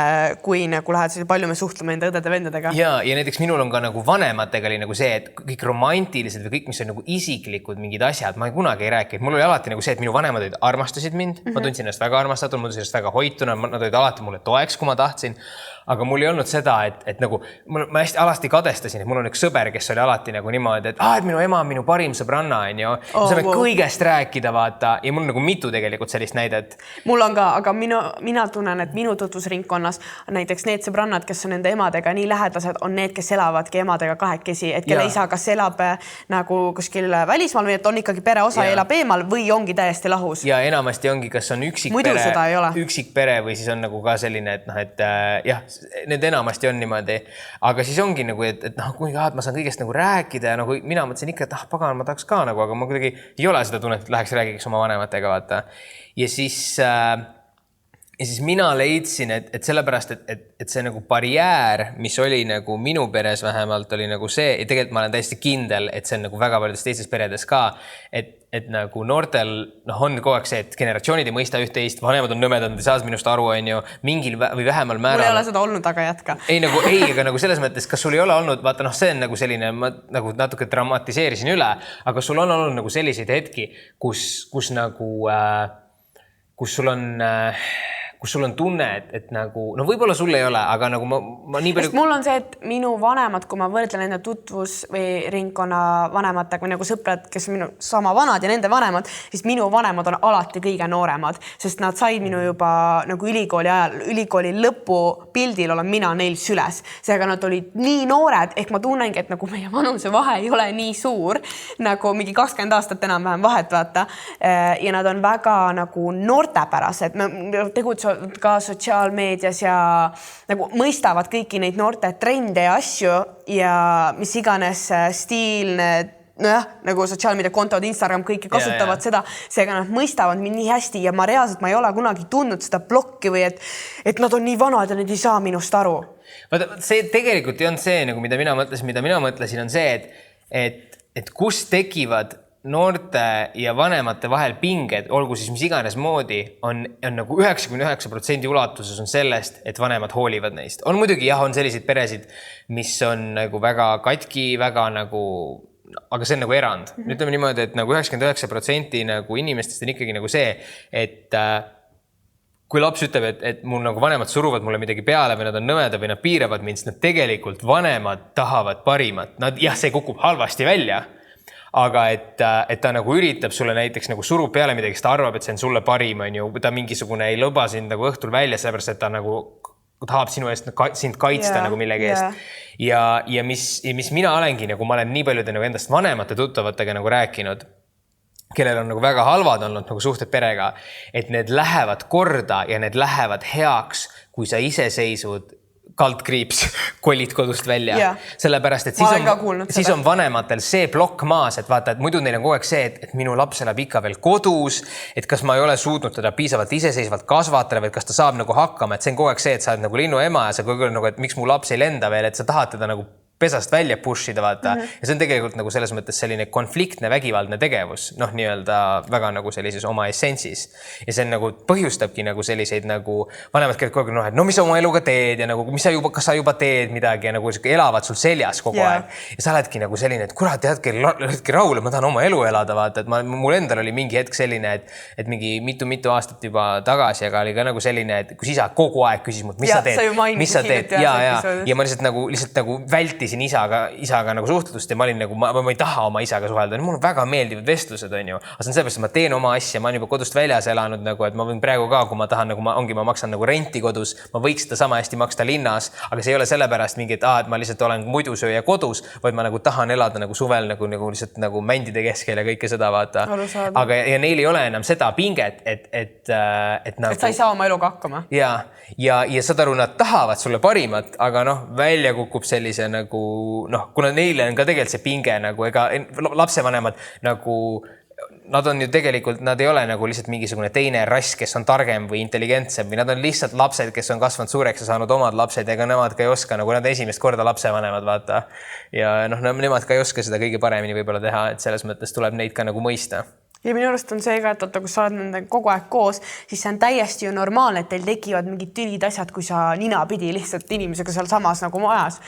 kui nagu lähed siis palju me suhtleme enda õdede-vendadega. Ja näiteks minul on ka nagu vanematega oli nagu see, et kõik romantilised või kõik, mis on nagu isiklikud mingid asjad, ma kunagi ei rääkinud. Mul oli alati nagu see, et minu vanemad armastasid mind, ma tundsin ennast väga armastatud, ma tundsin ennast väga hoituna, nad olid alati mulle toeks, kui ma tahtsin. Aga mul ei olnud seda, et nagu ma hästi alasti kadestasin, et mul on üks sõber, kes oli alati nagu niimoodi, et minu ema on minu parim sõbranna, on saame kõigest rääkida, vaata. Ja mul on nagu mitu tegelikult sellist näidet. Mul on ka, aga mina tunnen, et minu tutvusringkonnas näiteks need sõbrannad, kes on nende emadega nii lähedased, on need, kes elavadki emadega kahekesi, et kelle isa kas elab nagu kuskil välismaal või et on ikkagi pere osa ja elab eemal või ongi täiesti lahus. Ja enamasti ongi, kas on üksik pere või siis on nagu ka selline, et jah, need enamasti on niimoodi, aga siis ongi nagu, et kui ma saan kõigest nagu rääkida ja nagu mina mõtlesin ikka, et pagan, ma tahaks ka nagu, aga ma kuidagi ei ole seda tunnet, et läheks räägiks oma vanematega, vaata. Ja siis mina leidsin, et sellepärast, et see nagu barjäär, mis oli nagu minu peres vähemalt, oli nagu see, ja tegelikult ma olen täiesti kindel, et see on nagu väga paljudes teistes peredes ka, et nagu noortel on kogu aeg see, et generatsioonid ei mõista üht-teist, vanemad on nõmedad, ei saa minust aru, mingil või vähemal määral. Mul ei ole seda olnud, aga jätka. Aga nagu selles mõttes, kas sul ei ole olnud, vaata, see on nagu selline, ma nagu natuke dramatiseerisin üle, aga sul on olnud nagu selliseid hetki, kus sul on tunne, et nagu, võib-olla sul ei ole, aga nagu ma nii palju... Mul on see, et minu vanemad, kui ma võrdlen enda tutvus või ringkonna vanematega või nagu sõprad, kes on minu sama vanad ja nende vanemad, siis minu vanemad on alati kõige nooremad, sest nad said minu juba nagu ülikooli ajal, ülikooli lõpupildil olen mina neil süles. Seega nad olid nii noored, ehk ma tunnengi, et nagu meie vanuse vahe ei ole nii suur, nagu mingi 20 aastat enam-vähem vahet, vaata. Ja nad on väga nagu noortepärased, tegutsevad ka sotsiaalmeedias ja nagu mõistavad kõiki neid noorte trende ja asju ja mis iganes stiilne, nagu sotsiaalmeedia kontod, Instagram, kõiki kasutavad seda, seega nad mõistavad mind nii hästi ja ma reaalselt ma ei ole kunagi tundnud seda blokki või et nad on nii vanad ja need ei saa minust aru. Vaata, see tegelikult ei on see, nagu mida mina mõtlesin, on see, et kus tekivad noorte ja vanemate vahel pinged, olgu siis mis iganes moodi, on nagu 99% ulatuses on sellest, et vanemad hoolivad neist. On muidugi, on selliseid peresid, mis on nagu väga katki, väga nagu, aga see on nagu erand. Ütleme niimoodi, et nagu 99% nagu inimestest on ikkagi nagu see, et kui laps ütleb, et mul nagu vanemad suruvad mulle midagi peale või nad on nõmeda või nad piiravad mind, siis nad tegelikult vanemad tahavad parimat. See kukub halvasti välja. Aga et ta nagu üritab sulle näiteks nagu surub peale midagi, ta arvab, et see on sulle parim, ta mingisugune ei luba sind nagu õhtul välja, sellepärast, et ta nagu tahab sinu eest sind kaitsta nagu millegi eest. Ja mis mina olengi, nagu ma olen nii paljude nagu endast vanemate tuttavatega nagu rääkinud, kellel on nagu väga halvad olnud nagu suhted perega, et need lähevad korda ja need lähevad heaks, kui sa iseseisvud kaldkriips kolid kodust välja. Sellepärast, et siis on vanematel see plokk maas, et vaata, et muidu neil on kogu aeg see, et minu laps elab ikka veel kodus, et kas ma ei ole suutnud teda piisavalt iseseisvalt kasvatada või kas ta saab nagu hakkama, et see on kogu aeg see, et sa oled nagu linnu ema ja sa kogu aeg nagu, et miks mu laps ei lenda veel, et sa tahad teda nagu pesast välja pushida, vaata. Ja see on tegelikult nagu selles mõttes selline konfliktne vägivaldne tegevus, nii-öelda väga nagu sellises oma essentsis. Ja see on nagu põhjustabki nagu selliseid nagu vanemad keelt kogu aeg, et mis sa oma eluga teed ja nagu, kas sa juba teed midagi ja nagu elavad sul seljas kogu aeg. Ja sa oledki nagu selline, et kurat, jätke rahule, ma tahan oma elu elada, vaata. Et mul endal oli mingi hetk selline, et mingi mitu aastat juba tagasi, aga oli ka nagu selline, et kui isa kogu aeg küsis mult, mis sa teed? Ja ma lihtsalt nagu vältisin isaga nagu suhtlust ja ma olin nagu, ma ei taha oma isaga suhelda. Mul on väga meeldivad vestlused, on ju. Aga see on sellepärast, et ma teen oma asja, ma olen juba kodust väljas elanud nagu, et ma võin praegu ka, kui ma tahan, nagu ma maksan nagu renti kodus, ma võiks seda sama hästi maksta linnas, aga see ei ole sellepärast mingi, et ma lihtsalt olen muidusööja kodus, vaid ma nagu tahan elada nagu suvel nagu lihtsalt nagu mändide keskel ja kõike seda vaata. Aga ja neil ei ole enam seda pinget, et nagu... Et sa ei saa oma eluga hakkama. Ja saad aru, nad tahavad sulle parimat, aga välja kukub sellise nagu kuna neile on ka tegelikult see pinge nagu, ega lapsevanemad nagu nad on ju tegelikult, nad ei ole nagu lihtsalt mingisugune teine rass, kes on targem või intelligentsem või nad on lihtsalt lapsed, kes on kasvanud suureks ja saanud omad lapsed, ega nemad ka ei oska, nagu nad esimest korda lapsevanemad, vaata. Ja noh, nemad ka ei oska seda kõige paremini võib-olla teha, et selles mõttes tuleb neid ka nagu mõista. Ja minu arust on see ka, et kui sa oled nendega kogu aeg koos, siis see on täiesti ju normaalne, et teil tekivad mingid tülid asjad, kui sa nina pidi lihtsalt inimesega seal samas nagu majas.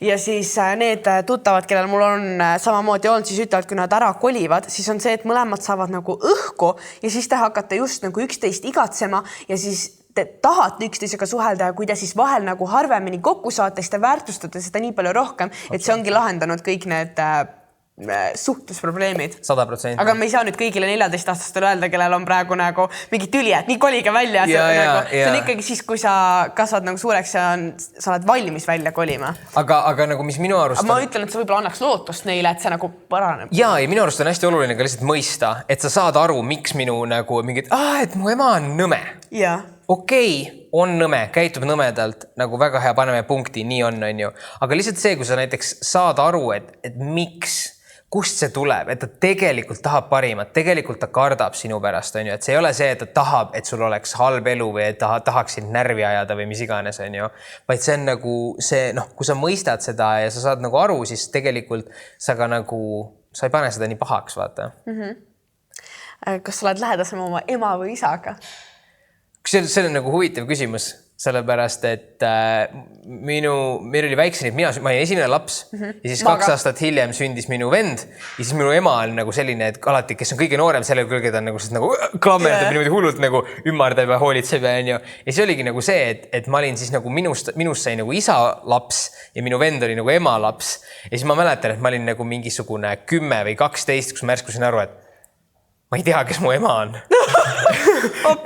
Ja siis need tuttavad, kellel mul on samamoodi olnud, siis ütlevad, kui nad ära kolivad, siis on see, et mõlemad saavad nagu õhku ja siis te hakkate just nagu üksteist igatsema ja siis te tahate üksteisega suhelda ja kui te siis vahel nagu harvemini kokku saate, siis te väärtustate seda nii palju rohkem, et see ongi lahendanud kõik need suhtlusprobleemid. 100%. Aga me ei saa nüüd kõigile 14-aastastele öelda, kellel on praegu nagu mingi tüli, et nii kolige välja. See on ikkagi siis, kui sa kasvad nagu suureks ja sa oled valmis välja kolima. Aga nagu mis minu arust... Ma ütlen, et sa võib-olla annaks lootust neile, et see nagu paraneb. Ja minu arust on hästi oluline ka lihtsalt mõista, et sa saad aru, miks minu nagu mingid, et mu ema on nõme. Ja. Okei, on nõme, käitub nõmedalt, nagu väga hea, paneme punkti, nii on ju. Aga lihtsalt see, kui sa näiteks saad aru, et miks, kust see tuleb, et ta tegelikult tahab parimat, tegelikult ta kardab sinu pärast, on ju, et see ei ole see, et ta tahab, et sul oleks halb elu või et ta tahaks sind närvi ajada või mis iganes, on ju, vaid see on nagu see, noh, kui sa mõistad seda ja sa saad nagu aru, siis tegelikult sa ka nagu, sa ei pane seda nii pahaks, vaata. Kas sa oled lähedasem oma ema või isaga? See on nagu huvitav küsimus, sellepärast, et meil oli väikseni, ma olin esimene laps ja siis 2 aastat hiljem sündis minu vend ja siis minu ema on nagu selline, et alati, kes on kõige noorem, selle kõige ta on nagu klammerdab niimoodi hullult nagu ümardab ja hoolitseb ja on ju. Ja siis oligi nagu see, et ma olin siis nagu minust sai nagu isa laps ja minu vend oli nagu ema laps. Ja siis ma mäletan, et ma olin nagu mingisugune 10 või 12, kus ma järskusin aru, et ma ei tea, kes mu ema on.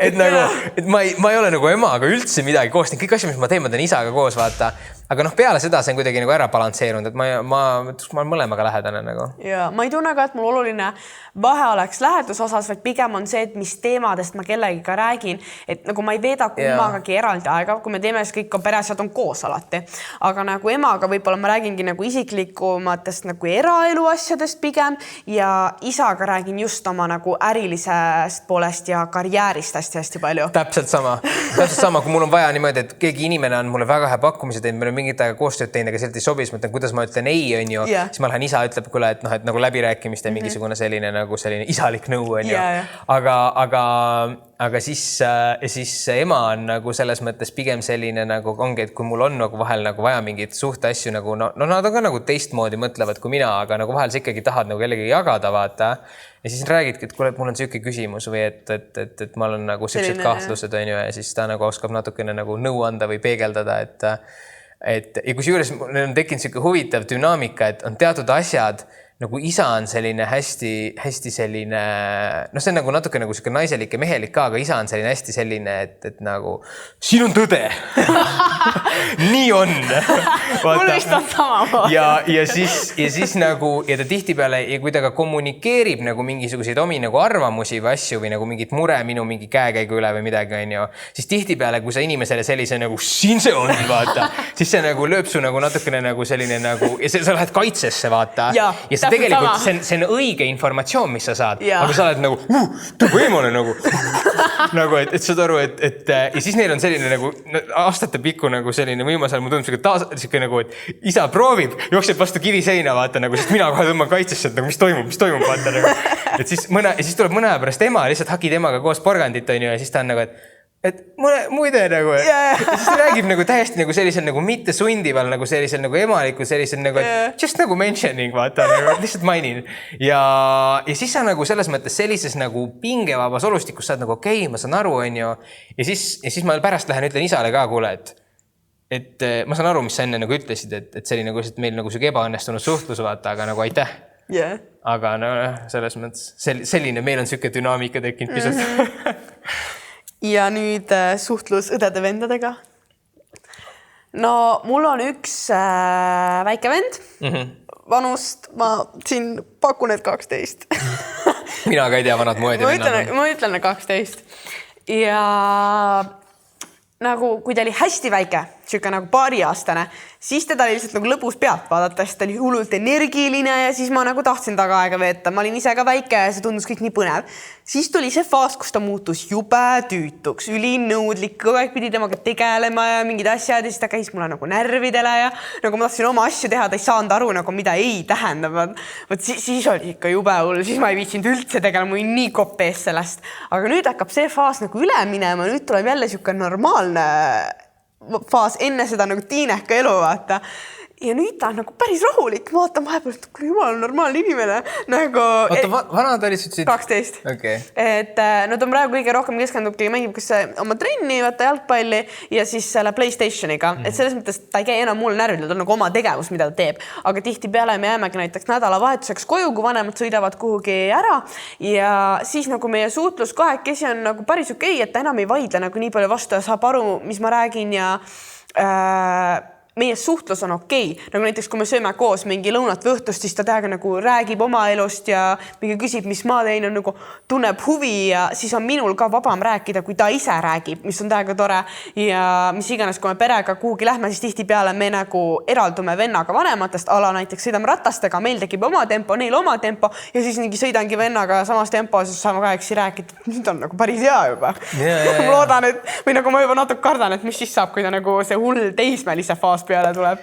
et nagu, et ma ei ole nagu emaga üldse midagi koos. Kõik asjad, mis ma teen, ma teen isaga koos, vaata. Aga noh, peale seda see on kuidagi nagu ära balansseerunud, et ma olen mõlemaga lähedane nagu. Ja ma ei tunne ka, et mul oluline vahe oleks lähedusosas, vaid pigem on see, et mis teemadest ma kellegiga räägin. Et nagu ma ei veeda kummagagi eraldi aega, kui me teeme, siis kõik on peres, on koos alati. Aga nagu emaga võib-olla ma räägingi nagu isiklikumatest nagu eraelu asjadest pigem ja isaga räägin just oma nagu ärilisest poolest ja karjäärist hästi palju. Täpselt sama, kui mul on vaja niimoodi, et keegi inimene on mulle väga hea pakkumise teinud, meil on mingit aega koostööd teinud, aga sealt ei sobi, siis mõtlen, kuidas ma ütlen ei, on ju. Siis ma lähen isa ütleb, kuule, et noh, et nagu läbirääkimiste mingisugune selline isalik nõu, on ju. Aga siis ema on nagu selles mõttes pigem selline nagu ongi, et kui mul on nagu vahel nagu vaja mingit suhteasju nagu, no nad on ka nagu teistmoodi mõtlevad kui mina, aga nagu vahel sa ikkagi tahad nagu kellegi jagada, vaata. Ja siis räägidki, et kuule, et mul on selline küsimus või et ma olen nagu sellised kahtlused, on ju, ja siis ta nagu oskab natukene nagu nõu anda või peegeldada, ja kus juures on tekkinud selline huvitav dünaamika, et on teatud asjad, nagu isa on selline hästi selline, no see on nagu natuke nagu selline naiselik ja mehelik ka, aga isa on selline hästi selline, et nagu siin on tõde. Nii on. Mul vist on sama. Ja siis nagu, ja ta tihtipeale, ja kui ta ka kommunikeerib nagu mingisuguseid omi nagu arvamusi või asju või nagu mingit mure minu mingi käekäigu üle või midagi, on ju, siis tihtipeale, kui sa inimesele sellise nagu siin see on, vaata, siis see nagu lööb su nagu natukene nagu selline nagu, ja sa lähed kaitsesse, vaata. Ja see tegelikult see on õige informatsioon, mis sa saad, aga sa oled nagu tõgu eemale nagu, et saad aru, et ja siis neil on selline nagu aastate pikku nagu selline viimasel mu tundub selline nagu, et isa proovib, jookseb vastu kiviseina, vaata nagu, sest mina kohe tõmban kaitsesse, et nagu mis toimub, vaata nagu. Et siis tuleb mõne aja pärast ema, lihtsalt hakid emaga koos porgandit, on ju, ja siis ta on nagu, et muide nagu, siis räägib nagu täiesti nagu sellisel nagu mitte sundival nagu sellisel nagu emaliku sellisel nagu, just nagu mentioning, vaata, nagu lihtsalt mainin. Ja siis sa nagu selles mõttes sellises nagu pingevabas olustikus saad nagu okei, ma saan aru, on ju. Ja siis ma pärast lähen ütlen isale ka, kuule, et ma saan aru, mis sa enne nagu ütlesid, et see oli nagu meil nagu süge ebaõnnestunud suhtlus, vaata, aga nagu aitäh. Aga no selles mõttes selline, meil on süke dünaamika tekkinud pisut. Ja nüüd suhtlus õdede-vendadega. No mul on üks väike vend. Vanust ma siin pakun, et 12. Mina ka ei tea, vanad mu õde-vennad on. Ma ütlen 12. Ja nagu, kui ta oli hästi väike, siuke nagu paariaastane, siis teda oli lihtsalt nagu lõbus pealt vaadata, sest ta oli hullult energiline ja siis ma nagu tahtsin taga aega veeta. Ma olin ise ka väike ja see tundus kõik nii põnev. Siis tuli see faas, kus ta muutus jube tüütuks, ülinõudlik, kogu aeg pidi temaga tegelema ja mingid asjad ja siis ta käis mulle nagu närvidele ja nagu ma tahtsin oma asju teha, ta ei saanud aru nagu mida ei tähendab. Vot siis oli ikka jube hull, siis ma ei viitsinud üldse tegelema, ma olin nii kopp ees sellest. Aga nüüd hakkab see faas nagu üle minema, nüüd tuleb jälle siuke normaalne faas enne seda nagu tiinehka elu vaata. Ja nüüd ta on nagu päris rahulik, ma vaatan vahepeal, et kui jumal on normaalne inimene. Nagu, oota, vanad olid sütsid? 12. Okay. Et no ta praegu kõige rohkem keskendubki, mängib kas oma trenni, vaata jalgpalli ja siis selle PlayStationiga. Et selles mõttes ta ei käi enam mul närvidel, ta on nagu oma tegevus, mida ta teeb. Aga tihtipeale me jäämegi näiteks nädalavahetuseks koju, kui vanemad sõidavad kuhugi ära ja siis nagu meie suhtlus kahekesi on nagu päris okei, et ta enam ei vaidle nagu nii palju vastu ja saab aru, mis ma räägin ja meie suhtlus on okei. Nagu näiteks, kui me sööme koos mingi lõunat või õhtust, siis ta tähega nagu räägib oma elust ja mingi küsib, mis ma tein, on nagu tunneb huvi ja siis on minul ka vabam rääkida, kui ta ise räägib, mis on tähega tore. Ja mis iganes, kui me perega kuhugi lähme, siis tihtipeale me nagu eraldume vennaga vanematest, ala näiteks sõidame ratastega, meil tekib oma tempo, neil oma tempo ja siis mingi sõidangi vennaga samas tempo, siis saame kahekesi rääkida. Nüüd on nagu päris hea juba. Ma loodan, et või nagu ma juba natuke kardan, et mis siis saab, kui ta nagu see hull teismelise faas peale tuleb.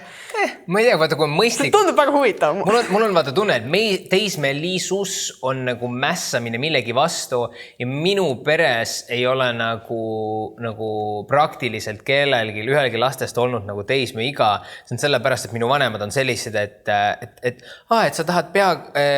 Ma ei tea, vaata, kui on mõistlik. See tundub väga huvitav. Mul on vaata tunne, et teismelisus on nagu mässamine millegi vastu ja minu peres ei ole nagu praktiliselt kellelgi, ühelgi lastest olnud nagu teismeiga. See on sellepärast, et minu vanemad on sellised, et sa tahad pea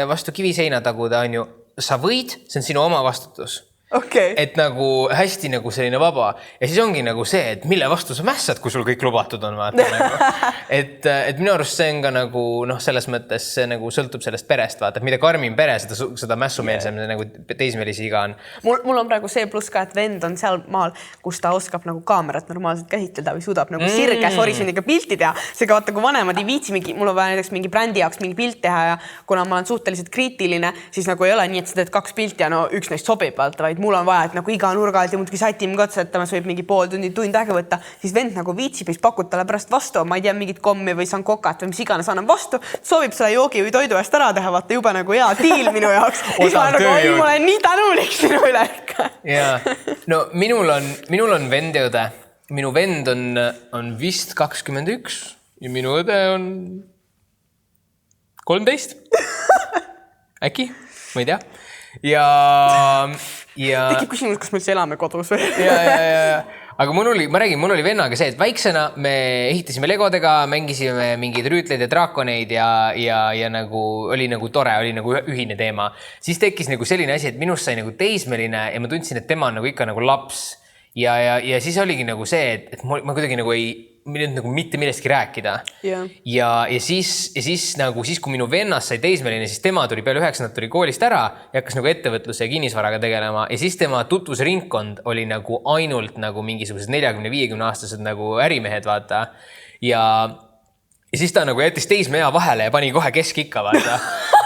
vastu kiviseina taguda, on ju, sa võid, see on sinu oma vastutus. Okay. Et nagu hästi nagu selline vaba ja siis ongi nagu see, et mille vastu sa mässad, kui sul kõik lubatud on vaata nagu. Et minu arust see on ka nagu selles mõttes see nagu sõltub sellest perest vaata, et mida karmim pere, seda mässumeelsem see nagu teismelisi iga on. Mul on praegu see pluss ka, et vend on seal maal, kus ta oskab nagu kaamerat normaalselt käsitleda või suudab nagu sirges horisondiga pilti teha. Seega vaata, kui vanemad ei viitsi mul on vaja näiteks mingi brändi jaoks mingi pilt teha ja kuna ma olen suhteliselt kriitiline, siis nagu ei ole nii, et sa teed 2 pilti ja no üks neist sobib vaata, vaid mul on vaja, et nagu iga nurga alt ja muudki sätim katsetama, see võib mingi pool tundi, tund aega võtta, siis vend nagu viitsib ja siis pakub talle pärast vastu, ma ei tea, mingit kommi või sankokat või mis iganes annab vastu, soovib selle joogi või toidu eest ära teha, vaata juba nagu hea diil minu jaoks. Siis ma nagu, ma olen nii tänulik sinu üle ikka. Jaa, no minul on vend ja õde. Minu vend on vist 21 ja minu õde on 13. Äkki? Ma ei tea. Ja tekib küsimus, kas me üldse elame kodus või? Ja. Aga mul oli vennaga see, et väiksena me ehitasime legodega, mängisime mingeid rüütleid ja draakoneid ja nagu oli nagu tore, oli nagu ühine teema. Siis tekkis nagu selline asi, et minust sai nagu teismeline ja ma tundsin, et tema on nagu ikka nagu laps. Ja siis oligi nagu see, et ma kuidagi nagu ei nagu mitte millestki rääkida. Ja siis nagu kui minu vennas sai teismeline, siis tema tuli peale 9. tuli koolist ära ja hakkas nagu ettevõtluse ja kinnisvaraga tegelema ja siis tema tutvusringkond oli nagu ainult nagu mingisugused 40-50 aastased nagu ärimehed, vaata. Ja siis ta nagu jättis teismeea vahele ja pani kohe keskikka, vaata.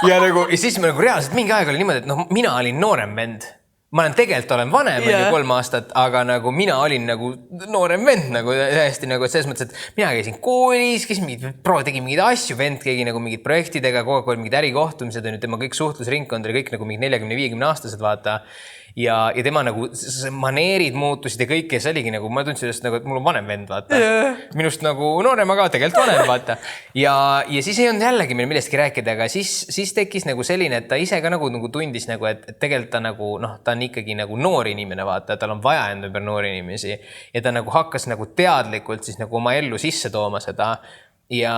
Ja siis me nagu reaalselt mingi aeg oli niimoodi, et mina olin noorem vend. Ma olen vanem 3 aastat, aga nagu mina olin nagu noorem vend nagu täiesti nagu, et selles mõttes, et mina käisin koolis, kes tegi mingeid asju, vend keegi nagu mingid projektidega, kogu aeg mingid ärikohtumised on ju, tema kõik suhtlusringkond oli kõik nagu mingi 40-50 aastased, vaata. Ja tema nagu maneerid muutusid ja kõik, kes oligi nagu, ma tundsin sellest nagu, et mul on vanem vend, vaata. Minust nagu noorem, aga tegelikult vanem, vaata. Ja siis ei olnud jällegi meil millestki rääkida, aga siis tekkis nagu selline, et ta ise ka nagu tundis nagu, et tegelikult ta nagu, ta on ikkagi nagu noor inimene, vaata, tal on vaja enda ümber noori inimesi. Ja ta nagu hakkas nagu teadlikult siis nagu oma ellu sisse tooma seda. Ja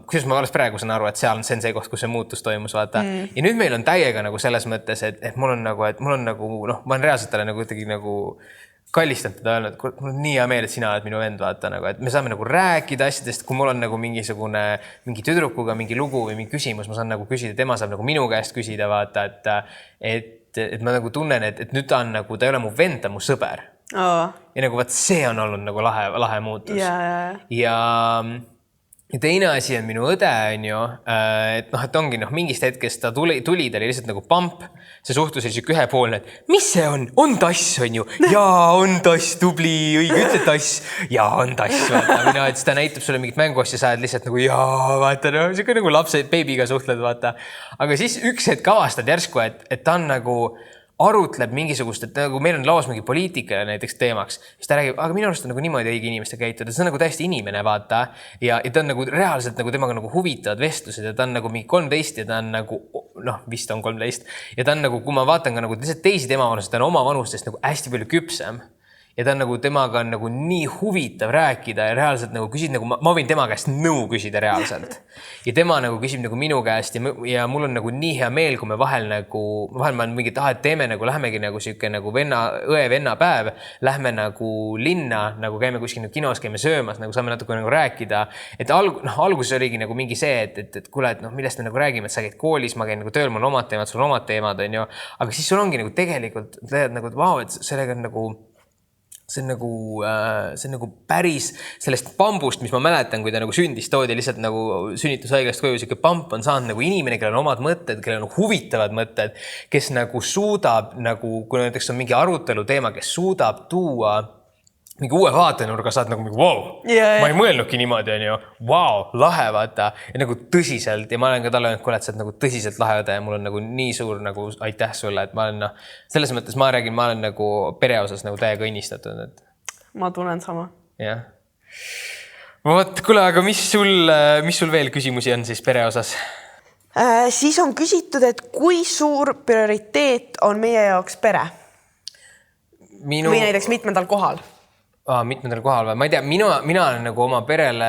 kuidas ma alles praegu saan aru, et seal on see koht, kus see muutus toimus, vaata. Ja nüüd meil on täiega nagu selles mõttes, et mul on nagu, ma olen reaalselt talle nagu ühtegi nagu kallistanud teda öelnud, et mul on nii hea meel, et sina oled minu vend, vaata, nagu, et me saame nagu rääkida asjadest, kui mul on nagu mingi tüdrukuga mingi lugu või mingi küsimus, ma saan nagu küsida, tema saab nagu minu käest küsida, vaata, et ma nagu tunnen, et nüüd ta on nagu, ta ei ole mu vend, ta on mu sõber. Ja nagu vaat see on olnud nagu lahe muutus. Ja ja teine asi on minu õde, on ju, et noh, et ongi mingist hetkest ta tuli, ta oli lihtsalt nagu pamp. See suhtlus oli siuke ühepoolne, et mis see on tass, on ju? Jaa, on tass, tubli, õige, ütle tass. Jaa, on tass, vaata. Või noh, et ta näitab sulle mingit mänguasja, sa oled lihtsalt nagu jaa, vaata, no siuke nagu lapse, beebiga suhtled, vaata. Aga siis üks hetk avastad järsku, et ta on nagu arutleb mingisugust, et nagu meil on laos mingi poliitika näiteks teemaks, siis ta räägib, aga minu arust on nagu niimoodi õige inimeste käituda, see on nagu täiesti inimene, vaata. Ja ta on nagu reaalselt nagu temaga nagu huvitavad vestlused ja ta on nagu mingi 13 ja ta on nagu, vist on 13. Ja ta on nagu, kui ma vaatan ka nagu teisi tema vanusest, ta on oma vanustest nagu hästi palju küpsem. Ja ta on nagu, temaga on nagu nii huvitav rääkida ja reaalselt nagu küsid, nagu ma võin tema käest nõu küsida reaalselt. Ja tema nagu küsib nagu minu käest ja mul on nagu nii hea meel, kui me vahel ma mingi et teeme nagu, lähemegi nagu siuke nagu õe-venna päev, lähme nagu linna, nagu käime kuskil nagu kinos, käime söömas, nagu saame natuke nagu rääkida. Et alguses oligi nagu mingi see, et kuule, et millest me nagu räägime, et sa käid koolis, ma käin nagu tööl, mul on omad teemad, sul on omad teemad, on ju. Aga siis sul ongi nagu tegelikult, nagu, vau, et sellega on nagu see on nagu päris sellest pambust, mis ma mäletan, kui ta nagu sündis, toodi lihtsalt nagu sünnitushaigest koju, siuke pamp on saanud nagu inimene, kellel on omad mõtted, kellel on huvitavad mõtted, kes nagu suudab nagu, kui näiteks on mingi arutelu teema, kes suudab tuua mingi uue vaatenurga, saad nagu mingi wow, ma ei mõelnudki niimoodi, on ju, wow, lahe, vaata. Ja nagu tõsiselt, ja ma olen ka talle öelnud, kuule, et sa oled nagu tõsiselt lahe õde ja mul on nagu nii suur nagu aitäh sulle, et ma olen selles mõttes ma räägin, ma olen nagu pere osas nagu täiega õnnistatud. Et... Ma tunnen sama. Jah. Vot, kuule, aga mis sul veel küsimusi on siis pere osas? Siis on küsitud, et kui suur prioriteet on meie jaoks pere? Või näiteks mitmendal kohal? Mitmendal kohal või? Ma ei tea, mina olen nagu oma perele,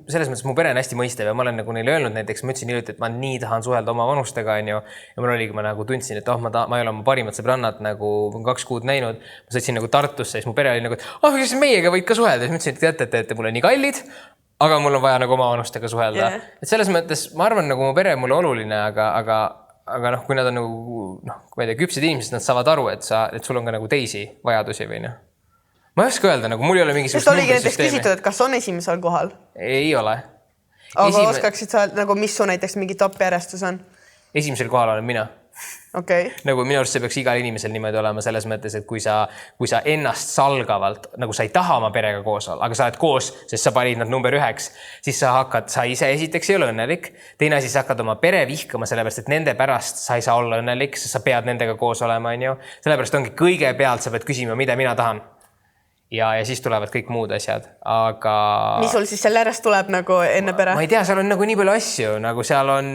selles mõttes mu pere on hästi mõistev ja ma olen nagu neile öelnud näiteks, ma ütlesin hiljuti, et ma nii tahan suhelda oma vanustega, on ju. Ja mul oligi, ma nagu tundsin, et ma ei ole oma parimat sõbrannat nagu 2 kuud näinud. Ma sõitsin nagu Tartusse, siis mu pere oli nagu, et siis meiega võid ka suhelda. Siis ma ütlesin, et teate mulle nii kallid, aga mul on vaja nagu oma vanustega suhelda. Et selles mõttes, ma arvan, nagu mu pere on mulle oluline, aga kui nad on nagu, kui ma ei tea, küpsed inimesed, nad saavad aru, et sul on ka nagu teisi vajadusi või noh. Ma ei oska öelda, nagu mul ei ole mingisugust oligi näiteks küsitud, et kas on esimesel kohal? Ei ole. Aga oskaksid sa, nagu mis su näiteks mingi top järjestus on? Esimesel kohal olen mina. Okay. Nagu minu arust see peaks igal inimesel niimoodi olema selles mõttes, et kui sa ennast salgavalt, nagu sa ei taha oma perega koos olla, aga sa oled koos, sest sa panid nad number 1, siis sa ise esiteks ei ole õnnelik. Teine asi, sa hakkad oma pere vihkama, sellepärast, et nende pärast sa ei saa olla õnnelik, sest sa pead nendega koos olema, on ju. Sellepärast ongi kõigepealt sa pead küsima, mida mina tahan. Ja siis tulevad kõik muud asjad, aga... Mis sul siis selle järjest tuleb nagu enne pere? Ma ei tea, seal on nagu nii palju asju, nagu seal on,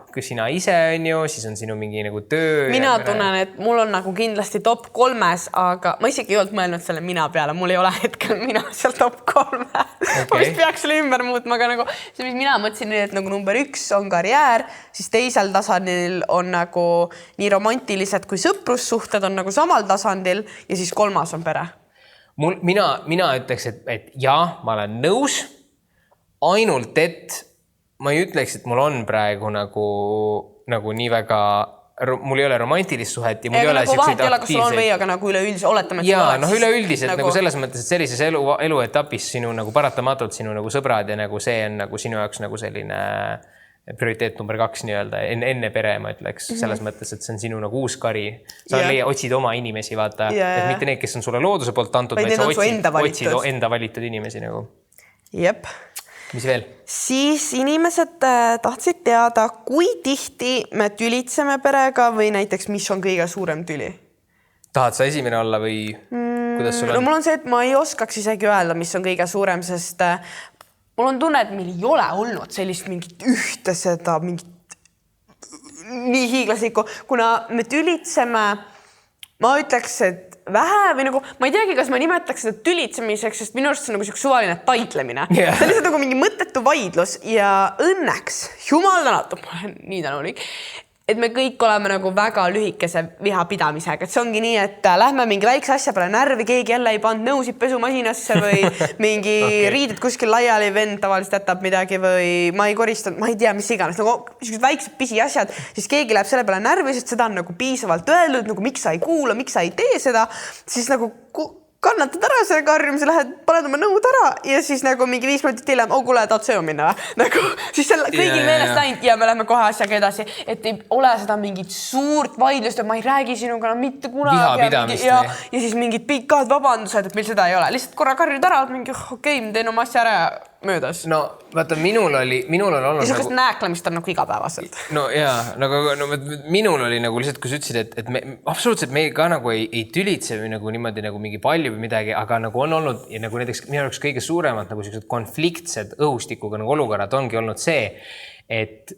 kui sina ise on ju, siis on sinu mingi nagu töö. Mina tunnen, et mul on nagu kindlasti top 3, aga ma isegi ei olnud mõelnud selle mina peale, mul ei ole hetkel mina seal top 3. Okay. Ma vist peaks selle ümber muutma, aga nagu see, mis mina mõtlesin, et nagu number 1 on karjäär, siis teisel tasandil on nagu nii romantilised kui sõprussuhted on nagu samal tasandil ja siis 3 on pere. Mina ütleks, et jaa, ma olen nõus, ainult et ma ei ütleks, et mul on praegu nagu nii väga, mul ei ole romantilist suhet ja mul ei ole nagu vahet ei ole, kas sul on või, aga nagu üleüldiselt oletame, et jaa, üleüldiselt nagu selles mõttes, et sellises eluetapis sinu nagu paratamatult sinu nagu sõbrad ja nagu see on nagu sinu jaoks nagu selline prioriteet number 2 nii-öelda, enne pere, ma ütleks, selles mõttes, et see on sinu nagu uus kari. Sa otsid oma inimesi, vaata, et mitte need, kes on sulle looduse poolt antud, vaid sa otsid enda valitud inimesi nagu. Jep. Mis veel? Siis inimesed tahtsid teada, kui tihti me tülitseme perega või näiteks, mis on kõige suurem tüli? Tahad sa esimene olla või kuidas sul on? No mul on see, et ma ei oskaks isegi öelda, mis on kõige suurem, sest mul on tunne, et meil ei ole olnud sellist mingit ühte seda, mingit nii hiiglaslikku, kuna me tülitseme, ma ütleks, et vähe või nagu, ma ei teagi, kas ma nimetaks seda tülitsemiseks, sest minu arust see on nagu suvaline taitlemine. See on lihtsalt nagu mingi mõttetu vaidlus ja õnneks, jumal tänatud, ma olen nii tänulik, et me kõik oleme nagu väga lühikese vihapidamisega, et see ongi nii, et lähme mingi väikse asja peale närvi, keegi jälle ei pannud nõusid pesumasinasse või mingi riided kuskil laiali, vend tavaliselt jätab midagi või ma ei koristanud, ma ei tea, mis iganes, nagu väiksed pisi asjad, siis keegi läheb selle peale närvi, sest seda on nagu piisavalt öeldud, nagu miks sa ei kuula, miks sa ei tee seda, siis nagu kannatad ära selle karjumise, lähed, paned oma nõud ära ja siis nagu mingi 5 minutit hiljem, kuule, tahad sööma minna või? Nagu siis selle kõigil meelest läinud ja me lähme kohe asjaga edasi, et ei ole seda mingit suurt vaidlust, et ma ei räägi sinuga mitte kunagi. Ja siis mingid pikad vabandused, et meil seda ei ole. Lihtsalt korra karjud ära, mingi okei, ma teen oma asja ära möödas. No vaata, minul on olnud... Ja sellist nääklemist on nagu igapäevaselt. No jaa, minul oli nagu lihtsalt, kui sa ütlesid, et me absoluutselt meil ka nagu ei tülitse või nagu niimoodi nagu mingi palju või midagi, aga nagu on olnud ja nagu näiteks minu jaoks kõige suuremad nagu sellised konfliktsed õhustikuga nagu olukorrad ongi olnud see, et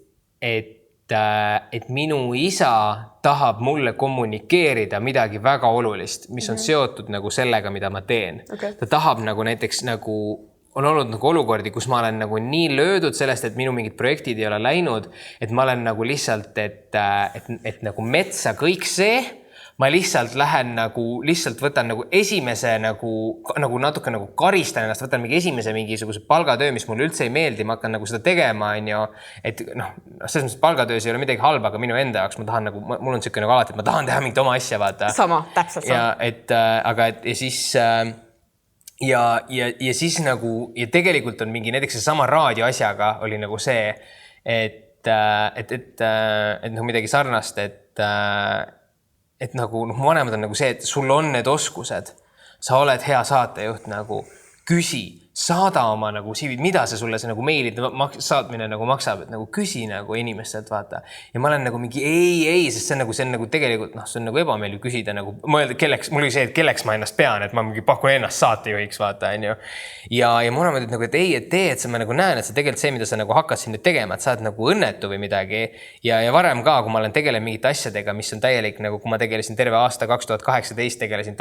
minu isa tahab mulle kommunikeerida midagi väga olulist, mis on seotud nagu sellega, mida ma teen. Okay. Ta tahab nagu näiteks nagu on olnud nagu olukordi, kus ma olen nagu nii löödud sellest, et minu mingid projektid ei ole läinud, et ma olen nagu lihtsalt, et nagu metsa kõik see, ma lihtsalt lähen nagu, lihtsalt võtan nagu esimese nagu natuke nagu karistan ennast, võtan mingisuguse palgatöö, mis mulle üldse ei meeldi, ma hakkan nagu seda tegema, et selles mõttes palgatöös ei ole midagi halba, aga minu enda jaoks ma tahan nagu, mul on siuke nagu alati, et ma tahan teha mingit oma asja, vaata. Sama, täpselt sama. Ja siis... Ja siis nagu, ja tegelikult on mingi näiteks see sama raadio asjaga oli nagu see, et nagu midagi sarnast, et nagu vanemad on nagu see, et sul on need oskused, sa oled hea saatejuht nagu, küsi, saada oma nagu CV, mida see sulle see nagu meilid saatmine nagu maksab, et nagu küsi nagu inimestelt, vaata. Ja ma olen nagu mingi ei, sest see on nagu tegelikult, see on nagu ebameeldiv küsida nagu, mõelda kelleks, mul oli see, et kelleks ma ennast pean, et ma mingi pakun ennast saatejuhiks, vaata, on ju. Ja ma olen mõelnud nagu, et ei, et ma nagu näen, et see tegelikult see, mida sa nagu hakkad siin nüüd tegema, et sa oled nagu õnnetu või midagi. Ja varem ka, kui ma olen tegelenud mingite asjadega, mis on täielik, nagu kui ma tegelesin terve aasta 2018, tegelesin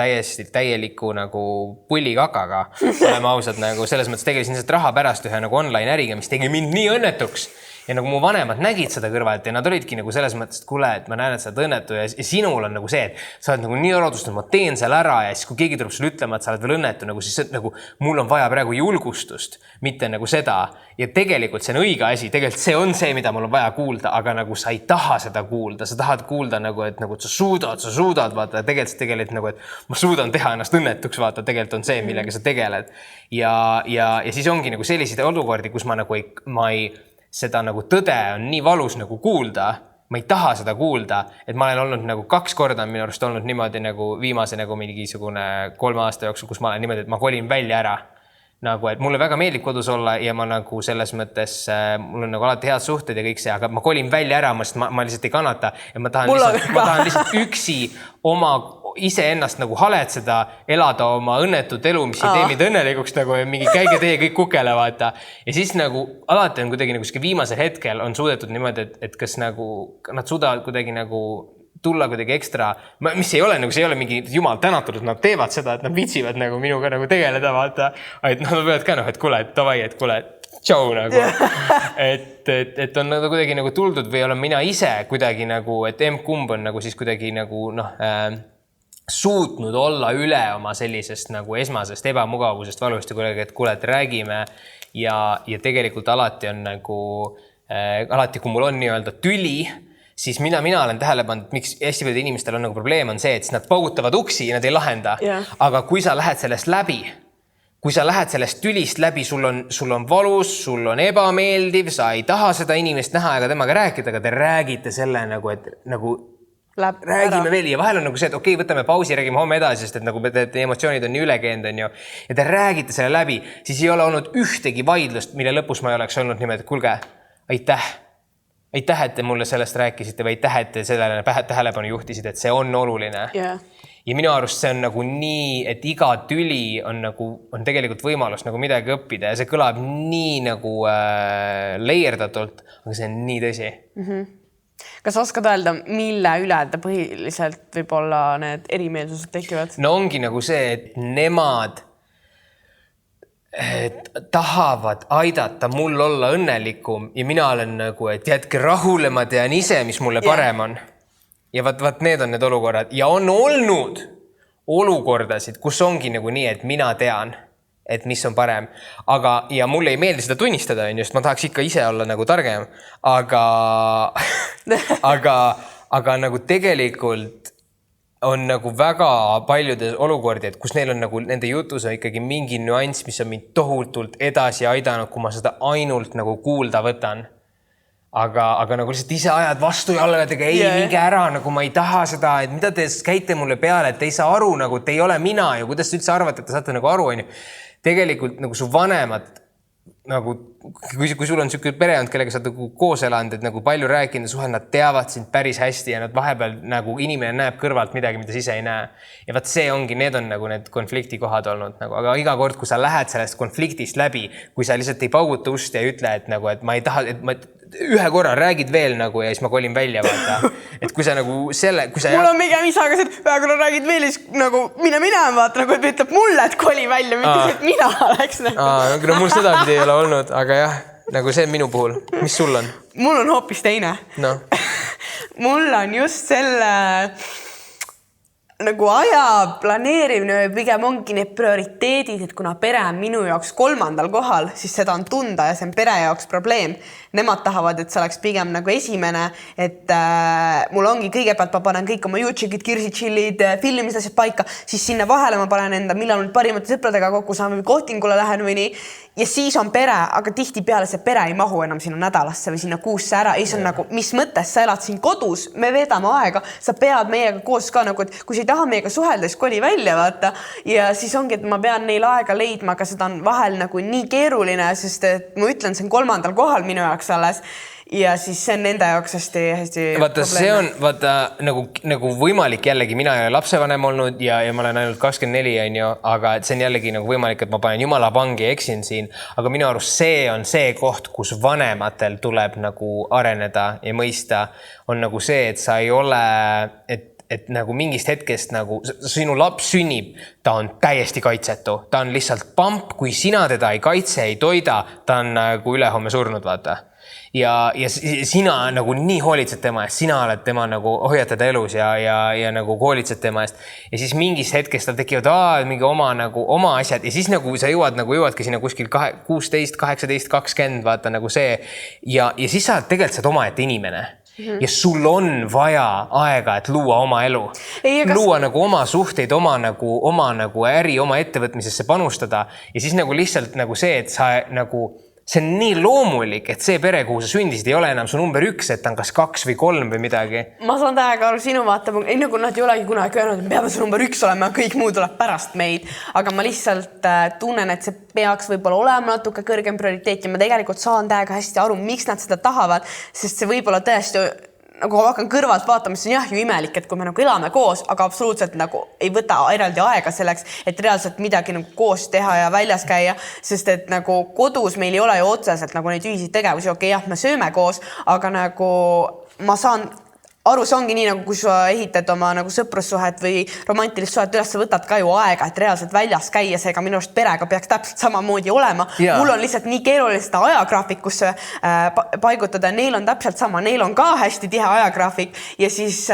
täieliku nagu pullikakaga, oleme ausad nagu selles mõttes tegelesin lihtsalt raha pärast ühe nagu online äriga, mis tegi mind nii õnnetuks. Ja nagu mu vanemad nägid seda kõrvalt ja nad olidki nagu selles mõttes, et kuule, et ma näen, et sa oled õnnetu ja sinul on nagu see, et sa oled nagu nii orodustanud, ma teen seal ära ja siis kui keegi tuleb sulle ütlema, et sa oled veel õnnetu, nagu siis nagu mul on vaja praegu julgustust, mitte nagu seda. Ja tegelikult see on õige asi, tegelikult see on see, mida mul on vaja kuulda, aga nagu sa ei taha seda kuulda, sa tahad kuulda nagu, et nagu sa suudad, vaata, tegelikult nagu, et ma suudan teha ennast õnnetuks, vaata, tegelikult on see, millega sa tegeled. Ja siis ongi nagu selliseid olukordi, kus ma ei seda nagu tõde on nii valus nagu kuulda, ma ei taha seda kuulda, et ma olen olnud nagu 2 korda minu arust olnud niimoodi nagu viimase nagu mingisugune 3 aasta jooksul, kus ma olen niimoodi, et ma kolin välja ära. Nagu, et mulle väga meeldib kodus olla ja ma nagu selles mõttes, mul on nagu alati head suhted ja kõik see, aga ma kolin välja ära, sest ma lihtsalt ei kannata ja ma tahan lihtsalt üksi oma iseennast nagu haletseda, elada oma õnnetut elu, mis ei tee mind õnnelikuks nagu mingi käige teie kõik kukele, vaata. Ja siis nagu alati on kuidagi nagu viimasel hetkel on suudetud niimoodi, et kas nagu nad suudavad kuidagi nagu tulla kuidagi ekstra, mis ei ole nagu, see ei ole mingi jumal tänatud, et nad teevad seda, et nad vitsivad nagu minuga nagu tegeleda, vaata. Et nad võivad ka et kuule, et davai, et kuule, tšau nagu. Et on nagu kuidagi nagu tuldud või olen mina ise kuidagi nagu, et kumb on nagu siis kuidagi nagu suutnud olla üle oma sellisest nagu esmasest ebamugavusest valust ja kuidagi, et kuule, et räägime ja tegelikult alati on nagu, alati kui mul on nii-öelda tüli, siis mina olen tähele pannud, et miks hästi palju inimestel on nagu probleem on see, et nad paugutavad uksi ja nad ei lahenda. Aga kui sa lähed sellest läbi, kui sa lähed sellest tülist läbi, sul on valus, sul on ebameeldiv, sa ei taha seda inimest näha ega temaga rääkida, aga te räägite selle nagu, et nagu räägime veel ja vahel on nagu see, et okei, võtame pausi, räägime homme edasi, sest et nagu te emotsioonid on nii ülekeend, on ju. Ja te räägite selle läbi, siis ei ole olnud ühtegi vaidlust, mille lõpus ma ei oleks olnud niimoodi, et kulge, aitäh, et te mulle sellest rääkisite või aitäh, et te sellele tähelepanu juhtisid, et see on oluline. Ja minu arust see on nagu nii, et iga tüli on tegelikult võimalus nagu midagi õppida ja see kõlab nii nagu leierdatult, aga see on nii tõsi. Kas oskad öelda, mille üle te põhiliselt võib-olla need erimeelsused tekivad? No ongi nagu see, et nemad tahavad aidata mul olla õnnelikum ja mina olen nagu, et jätke rahule, ma tean ise, mis mulle parem on. Ja vaat need on need olukorrad. Ja on olnud olukordasid, kus ongi nagu nii, et mina tean, et mis on parem. Ja mulle ei meeldi seda tunnistada, sest ma tahaks ikka ise olla nagu targem. Aga nagu tegelikult on nagu väga paljudes olukordi, et kus neil on nagu nende jutus on ikkagi mingi nüanss, mis on mind tohutult edasi aidanud, kui ma seda ainult nagu kuulda võtan. Aga nagu lihtsalt ise ajad vastu jalgadega, ei minge ära, nagu ma ei taha seda, et mida te käite mulle peale, et te ei saa aru, nagu te ei ole mina ja kuidas te üldse arvate, et te saate nagu aru, on ju. Tegelikult nagu su vanemad, nagu kui sul on niisugune pereond, kellega sa nagu koos elanud, et nagu palju rääkinud ja suhel, nad teavad sind päris hästi ja nad vahepeal nagu inimene näeb kõrvalt midagi, mida sa ise ei näe. Ja vaat see ongi, need on nagu need konfliktikohad olnud nagu, aga iga kord, kui sa lähed sellest konfliktist läbi, kui sa lihtsalt ei pauguta ust ja ütle, et nagu, et ma ei taha, et ma ühe korra räägid veel nagu ja siis ma kolin välja, vaata. Et kui sa nagu selle, kui sa... Mul on migem isaga see, et ühe korra räägid veel, siis nagu mine, vaata, nagu et ütleb mulle, et koli välja, mitte see, et mina oleks nagu. No mul seda pidi ei ole olnud, aga jah, nagu see on minu puhul. Mis sul on? Mul on hoopis teine. No. Mul on just selle nagu aja planeerimine või pigem ongi need prioriteedid, et kuna pere on minu jaoks 3. kohal, siis seda on tunda ja see on pere jaoks probleem. Nemad tahavad, et see oleks pigem nagu esimene, et mul ongi kõigepealt ma panen kõik oma YouTube'id, kirsitšillid, filmisasjad paika, siis sinna vahele ma panen enda, millal nüüd parimate sõpradega kokku saan või kohtingule lähen või nii. Ja siis on pere, aga tihti peale see pere ei mahu enam sinna nädalasse või sinna kuusse ära. Ja siis on nagu, mis mõttes sa elad siin kodus, me veedame aega, sa pead meiega koos ka nagu, et kui sa ei taha meiega suhelda, siis koli välja, vaata. Ja siis ongi, et ma pean neil aega leidma, aga seda on vahel nagu nii keeruline, sest et ma ütlen, see on 3. kohal minu jaoks alles. Ja siis see on nende jaoks hästi vaata, see on vaata, nagu võimalik jällegi, mina ei ole lapsevanem olnud ja ma olen ainult 24, on ju, aga see on jällegi nagu võimalik, et ma panen jumala pangi ja eksin siin, aga minu arust see on see koht, kus vanematel tuleb nagu areneda ja mõista, on nagu see, et sa ei ole, et nagu mingist hetkest nagu sinu laps sünnib, ta on täiesti kaitsetu, ta on lihtsalt pamp, kui sina teda ei kaitse, ei toida, ta on nagu ülehomme surnud, vaata. Ja sina nagu nii hoolitsed tema eest, sina oled tema nagu hoiad teda elus ja nagu hoolitsed tema eest. Ja siis mingis hetkest tal tekivad mingi oma asjad ja siis nagu sa jõuadki sinna kuskil 16, 18, 20, vaata nagu see. Ja siis sa tegelikult saad omaette inimene. Ja sul on vaja aega, et luua oma elu. Luua nagu oma suhteid, oma nagu äri, oma ettevõtmisesse panustada. Ja siis nagu lihtsalt nagu see, et sa nagu... See on nii loomulik, et see pere, kuhu sa sündisid, ei ole enam su number 1, et ta on kas 2 või 3 või midagi. Ma saan täiega aru sinu vaatepunkt. Ei nagu nad ei olegi kunagi öelnud, et peame su number 1 olema ja kõik muu tuleb pärast meid. Aga ma lihtsalt tunnen, et see peaks võib-olla olema natuke kõrgem prioriteet ja ma tegelikult saan täiega hästi aru, miks nad seda tahavad, sest see võib-olla tõesti nagu hakkan kõrvalt vaatama, siis on jah ju imelik, et kui me nagu elame koos, aga absoluutselt nagu ei võta eraldi aega selleks, et reaalselt midagi nagu koos teha ja väljas käia, sest et nagu kodus meil ei ole ju otseselt nagu neid ühiseid tegevusi, okei, jah, me sööme koos, aga nagu ma saan aru, see ongi nii, nagu kui sa ehitad oma nagu sõprussuhet või romantilist suhet üles, sa võtad ka ju aega, et reaalselt väljas käia, seega minu arust perega peaks täpselt samamoodi olema. Mul on lihtsalt nii keeruline seda ajagraafikusse paigutada, neil on täpselt sama, neil on ka hästi tihe ajagraafik ja siis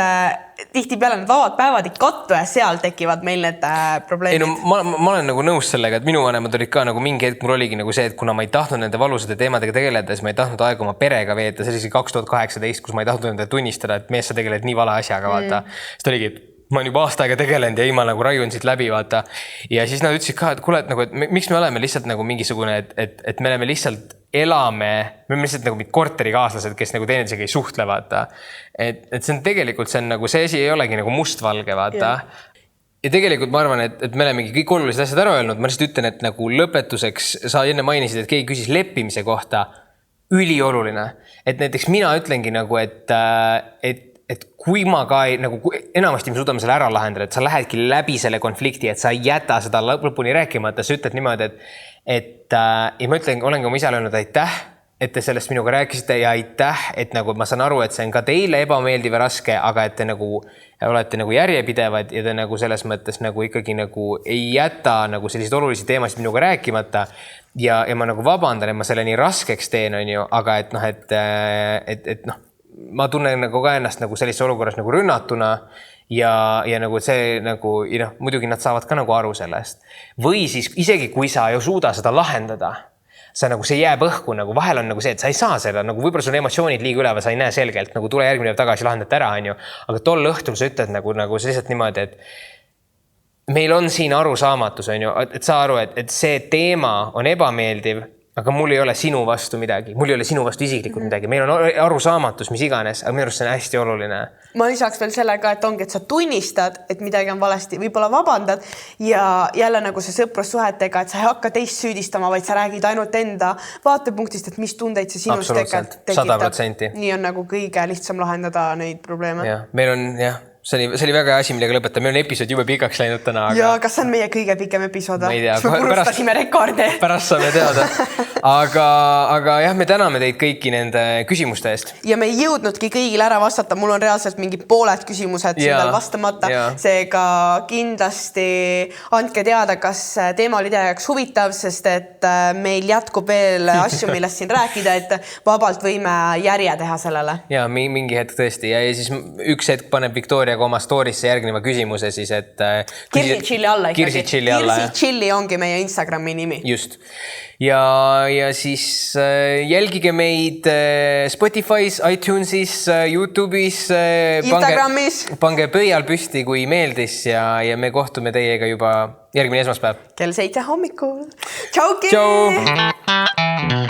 tihti peale need vabad päevad ei kattu ja seal tekivad meil need probleemid. Ei, no, ma olen nagu nõus sellega, et minu vanemad olid ka nagu mingi hetk, mul oligi nagu see, et kuna ma ei tahtnud nende valusade teemadega tegeleda, siis ma ei tahtnud aega oma perega veeta, see oli 2018, kus ma ei tahtnud nende tunnistada, et mees sa tegeled nii vale asjaga, vaata. Siis oligi, et ma olen juba aasta aega tegelenud ja ma nagu raiun siit läbi, vaata. Ja siis nad ütlesid ka, et kuule, et, nagu, et miks me oleme lihtsalt nagu mingisugune, et me oleme lihtsalt me lihtsalt nagu korterikaaslased, kes nagu teineteisega ei suhtle, vaata. Et see on tegelikult, see asi ei olegi nagu mustvalge, vaata. Ja tegelikult ma arvan, et me olemegi kõik olulised asjad ära öelnud. Ma lihtsalt ütlen, et nagu lõpetuseks sa enne mainisid, et keegi küsis leppimise kohta ülioluline. Et näiteks mina ütlengi nagu, et kui ma ka nagu enamasti me suudame selle ära lahendada, et sa lähedki läbi selle konflikti, et sa ei jäta seda lõpuni rääkimata, sa ütled niimoodi, ja ma ütlen, olengi oma isale öelnud aitäh, et te sellest minuga rääkisite ja aitäh, et nagu ma saan aru, et see on ka teile ebameeldiv ja raske, aga et te nagu olete nagu järjepidevad ja te nagu selles mõttes nagu ikkagi nagu ei jäta nagu selliseid olulisi teemasid minuga rääkimata ja ma nagu vabandan, et ma selle nii raskeks teen, on ju, aga et ma tunnen nagu ka ennast nagu sellises olukorras nagu rünnatuna ja nagu see nagu, muidugi nad saavad ka nagu aru sellest. Või siis isegi kui sa ju suuda seda lahendada, sa nagu see jääb õhku, nagu vahel on nagu see, et sa ei saa seda, nagu võib-olla sul emotsioonid liiga üleval, sa ei näe selgelt, nagu tule järgmine päev tagasi lahendada ära, on ju. Aga tol õhtul sa ütled nagu sa lihtsalt niimoodi, et meil on siin arusaamatus, on ju, et sa aru, et see teema on ebameeldiv, aga mul ei ole sinu vastu midagi, mul ei ole sinu vastu isiklikult midagi, meil on arusaamatus, mis iganes, aga minu arust see on hästi oluline. Ma lisaks veel sellega, et ongi, et sa tunnistad, et midagi on valesti, võib-olla vabandad ja jälle nagu see sõprussuhetega, et sa ei hakka teist süüdistama, vaid sa räägid ainult enda vaatepunktist, et mis tundeid see sinust tekitab. 100%. Nii on nagu kõige lihtsam lahendada neid probleeme. Ja, meil on, jah. See oli väga asi, millega lõpetada. Meil on episood juba pikaks läinud täna. Aga... Ja, kas see on meie kõige pikem episood? Ma ei tea. Me purustasime rekordi. Pärast saame teada. Aga jah, me täname teid kõiki nende küsimuste eest. Ja me ei jõudnudki kõigile ära vastata. Mul on reaalselt mingi pooled küsimused siin veel vastamata. Seega kindlasti andke teada, kas teema oli teie jaoks huvitav, sest et meil jätkub veel asju, millest siin rääkida, et vabalt võime järje teha sellele. Ja mingi hetk tõesti. Ja siis üks hetk paneb Victoria oma story'sse järgneva küsimuse siis, et... Kirsi Chilli alla ikkagi. Kirsi Chilli alla. Kirsi Chilli ongi meie Instagrami nimi. Just. Ja siis jälgige meid Spotify's, iTunesis, YouTube'is, Instagramis. Pange pöial püsti, kui meeldis ja me kohtume teiega juba järgmine esmaspäev. Kell 7 hommikul. Tšauki! Tšau!